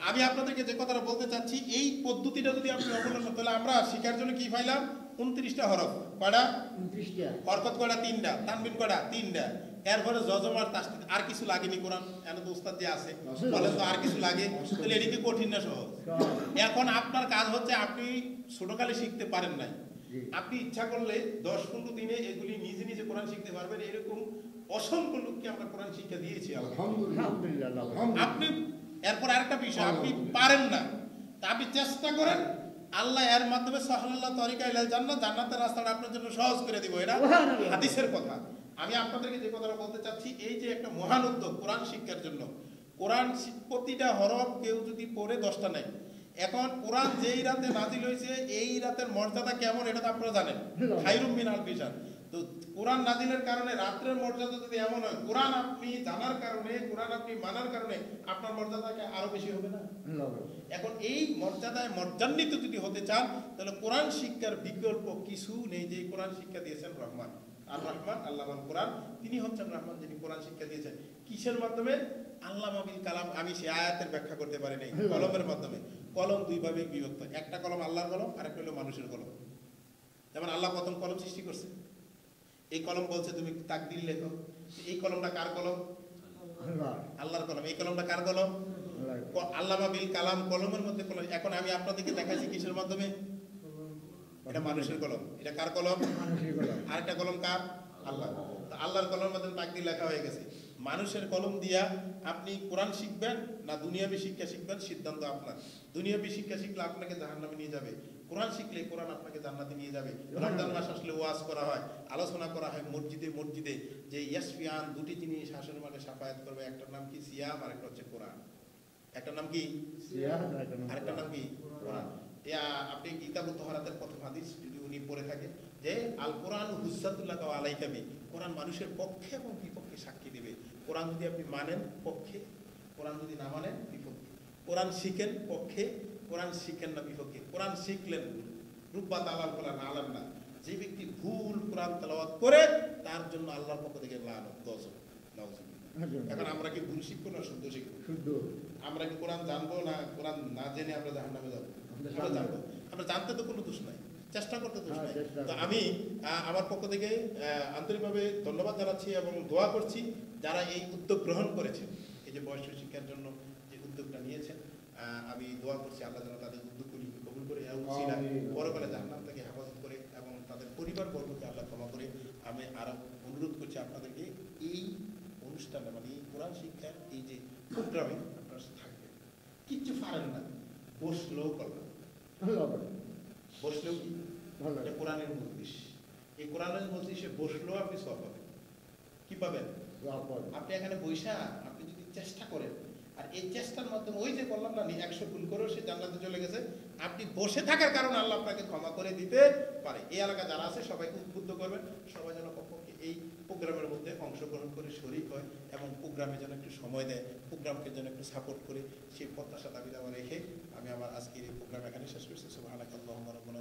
Speaker 1: আমি আপনাদেরকে যে কথাটা বলতে চাচ্ছি, এই পদ্ধতিটা যদি আপনি অবলম্বন, তাহলে আমরা শিখার জন্য কি পাইলাম? 29টা হরফ। কয়টা? 29টা। হরকত কয়টা? 3টা। তানবিন কয়টা? 3টা। এরপরে জজমার তাসদীদ। আর কিছু লাগেনি কোরআন? এত তো উস্তাদ যে আছে বলেন তো আর কিছু লাগে? তাহলে এটা কি কঠিন না সহজ? এখন আপনার কাজ হচ্ছে, আপনি ছোটকালে শিখতে পারেন নাই, আপনি ইচ্ছা করলে 10-15 দিনে এগুলি নিজে নিজে কোরআন শিখতে পারবেন। এরকম অসংখ্য লোককে আমরা কোরআন শিক্ষা দিয়েছি আলহামদুলিল্লাহ। আপনি এরপর আরেকটা বিষয়, আপনি পারেন না, তা আপনি চেষ্টা করেন, আল্লাহ এর মাধ্যমে সাহাল্লাহ তরিকা ইলাল জান্নাত, জান্নাতের রাস্তাটা আপনার জন্য সহজ করে দিব। এটা হাদিসের কথা। আমি আপনাদেরকে যে কথাটা বলতে চাচ্ছি, এই যে একটা মহান উদ্যোগ কোরআন শিক্ষার জন্য, কোরআন প্রতিটা হরফ কেউ যদি পড়ে 10টা নেয়। এখন কোরআন যেই রাতে নাজিল হয়েছে, এই রাতের মর্যাদা কেমন এটা তো আপনারা জানেন, খায়রুম মিন আলফি শাহর। তো কোরআন নাজিলের কারণে রাত্রের মর্যাদা যদি এমন হয়, কোরআন আপনি জানার কারণে, কোরআন আপনি মানার কারণে আপনার মর্যাদাকে আরো বেশি হবে না? এখন এই মর্যাদায় মর্যান্বিত যদি হতে চান, তাহলে কোরআন শিক্ষার বিকল্প কিছু নেই। যে কোরআন শিক্ষা দিয়েছেন রহমান, আর রহমান আল্লাহ কোরআন, তিনি হচ্ছেন রহমান, যিনি কোরআন শিক্ষা দিয়েছেন। কিসের মাধ্যমে? আল্লামা বিল কালাম। আমি সে আয়াতের ব্যাখ্যা করতে পারি নাই, কলমের মাধ্যমে। কলম দুই ভাবে বিভক্ত, একটা কলম আল্লাহর কলম, আর একটা হলো মানুষের কলম। যেমন আল্লাহ প্রথম কলম সৃষ্টি করছে, এই কলম বলছে তুমি তাকদীর লেখো। এই কলমটা কার কলম? আল্লাহর কলম। এই কলমটা কার কলম? আল্লামা বিল কালাম, কলমের মধ্যে কলম। এখন আমি আপনাদেরকে দেখাচ্ছি কিসের মাধ্যমে? এটা মানুষের কলম। এটা কার কলম? আর একটা কলম কার? আল্লাহ। আল্লাহর কলমের মধ্যে তাকদীর লেখা হয়ে গেছে। মানুষের কলম দিয়া আপনি কোরআন শিখবেন না দুনিয়াবী শিক্ষা শিখবেন, সিদ্ধান্ত আপনার। দুনিয়াবী শিক্ষা শিখলে আপনাকে জাহান্নামে নিয়ে যাবে, কোরআন শিখলে কোরআন আপনাকে জান্নাতে নিয়ে যাবে। রমজান মাস আসলে ওয়াজ করা হয়, আলোচনা করা হয় মসজিদে মসজিদে, যে ইয়াসফিয়ান দুটি জিনিস শাসনের মাঠে সাফায়াত করবে। একটার নাম কি? সিয়াম, আর একটা হচ্ছে কোরআন। একটার নাম কি? সিয়াম, আর একটা নাম কি? কোরআন। আপনি কিতাবুত তাহারাতের প্রথম হাদিস যদি উনি পড়ে থাকেন, যে আল কোরআন হুজ্জাতুল্লাহ আলাইকা বি, কোরআন মানুষের পক্ষে এবং বিপক্ষে সাক্ষী দিবে। কোরআন যদি আপনি মানেন পক্ষে, কোরআন যদি না মানেন বিপক্ষে। কোরআন শিখেন পক্ষে, কোরআন শিখেন না বিপক্ষে। কোরআন শিখলেন রুব্বা তালাল কোরআন আলান না, যে ব্যক্তি ভুল কোরআন তেলাওয়াত করে তার জন্য আল্লাহর পক্ষ থেকে লানত, গজব, নাউজুবিল্লাহ। এখন আমরা কি ভুল শিখবো না শুদ্ধ শিখবো? শুদ্ধ। আমরা কি কোরআন জানবো না কোরআন না জেনে আমরা জাহান্নামে যাবো? আমরা জানবো। আমরা জানতে তো কোনো দোষ নাই, চেষ্টা করতে দোষ নাই। তো আমি আমার পক্ষ থেকে আন্তরিকভাবে ধন্যবাদ জানাচ্ছি এবং দোয়া করছি যারা এই উদ্যোগ গ্রহণ করেছেন, এই যে বয়স্ক শিক্ষার জন্য যে উদ্যোগটা নিয়েছেন। আমি দোয়া করছি আল্লাহ যেন তাদের উদ্যোগগুলি কবুল করে পরকালে জাহান্নাম থেকে হেফাজত করে এবং তাদের পরিবার বর্গকে আল্লাহ ক্ষমা করে। আমি আরো অনুরোধ করছি আপনাদেরকে এই অনুষ্ঠানে, মানে এই কোরআন শিক্ষার এই যে প্রোগ্রামে আপনারা থাকবেন। কিচ্ছু পারেন না, বসলেও করবেন, বসলেও কি এটা কোরআনের মজলিস। এই কোরআনের মজলিসে বসলেও আপনি সওয়াব পাবেন। কি পাবেন? আপনি এখানে বৈশা আপনি যদি চেষ্টা করেন আর এই চেষ্টার মাধ্যমে ওই যে বললাম না 100 ভুল করেও সে জান্নাতে চলে গেছে, আপনি বসে থাকার কারণে আল্লাহ আপনাকে ক্ষমা করে দিতে পারে। এই এলাকা যারা আছে সবাইকে উদ্বুদ্ধ করবেন, সবাই যেন কমপক্ষে এই প্রোগ্রামের মধ্যে অংশগ্রহণ করে শরীক হয় এবং প্রোগ্রামে যেন একটু সময় দেয়, প্রোগ্রামকে যেন একটু সাপোর্ট করে, সেই প্রত্যাশা দাবি দাওয়া রেখে আমি আমার আজকের এই প্রোগ্রাম এখানে শেষ করছি। সুবহানাকাল্লাহুম্মা রাব্বানা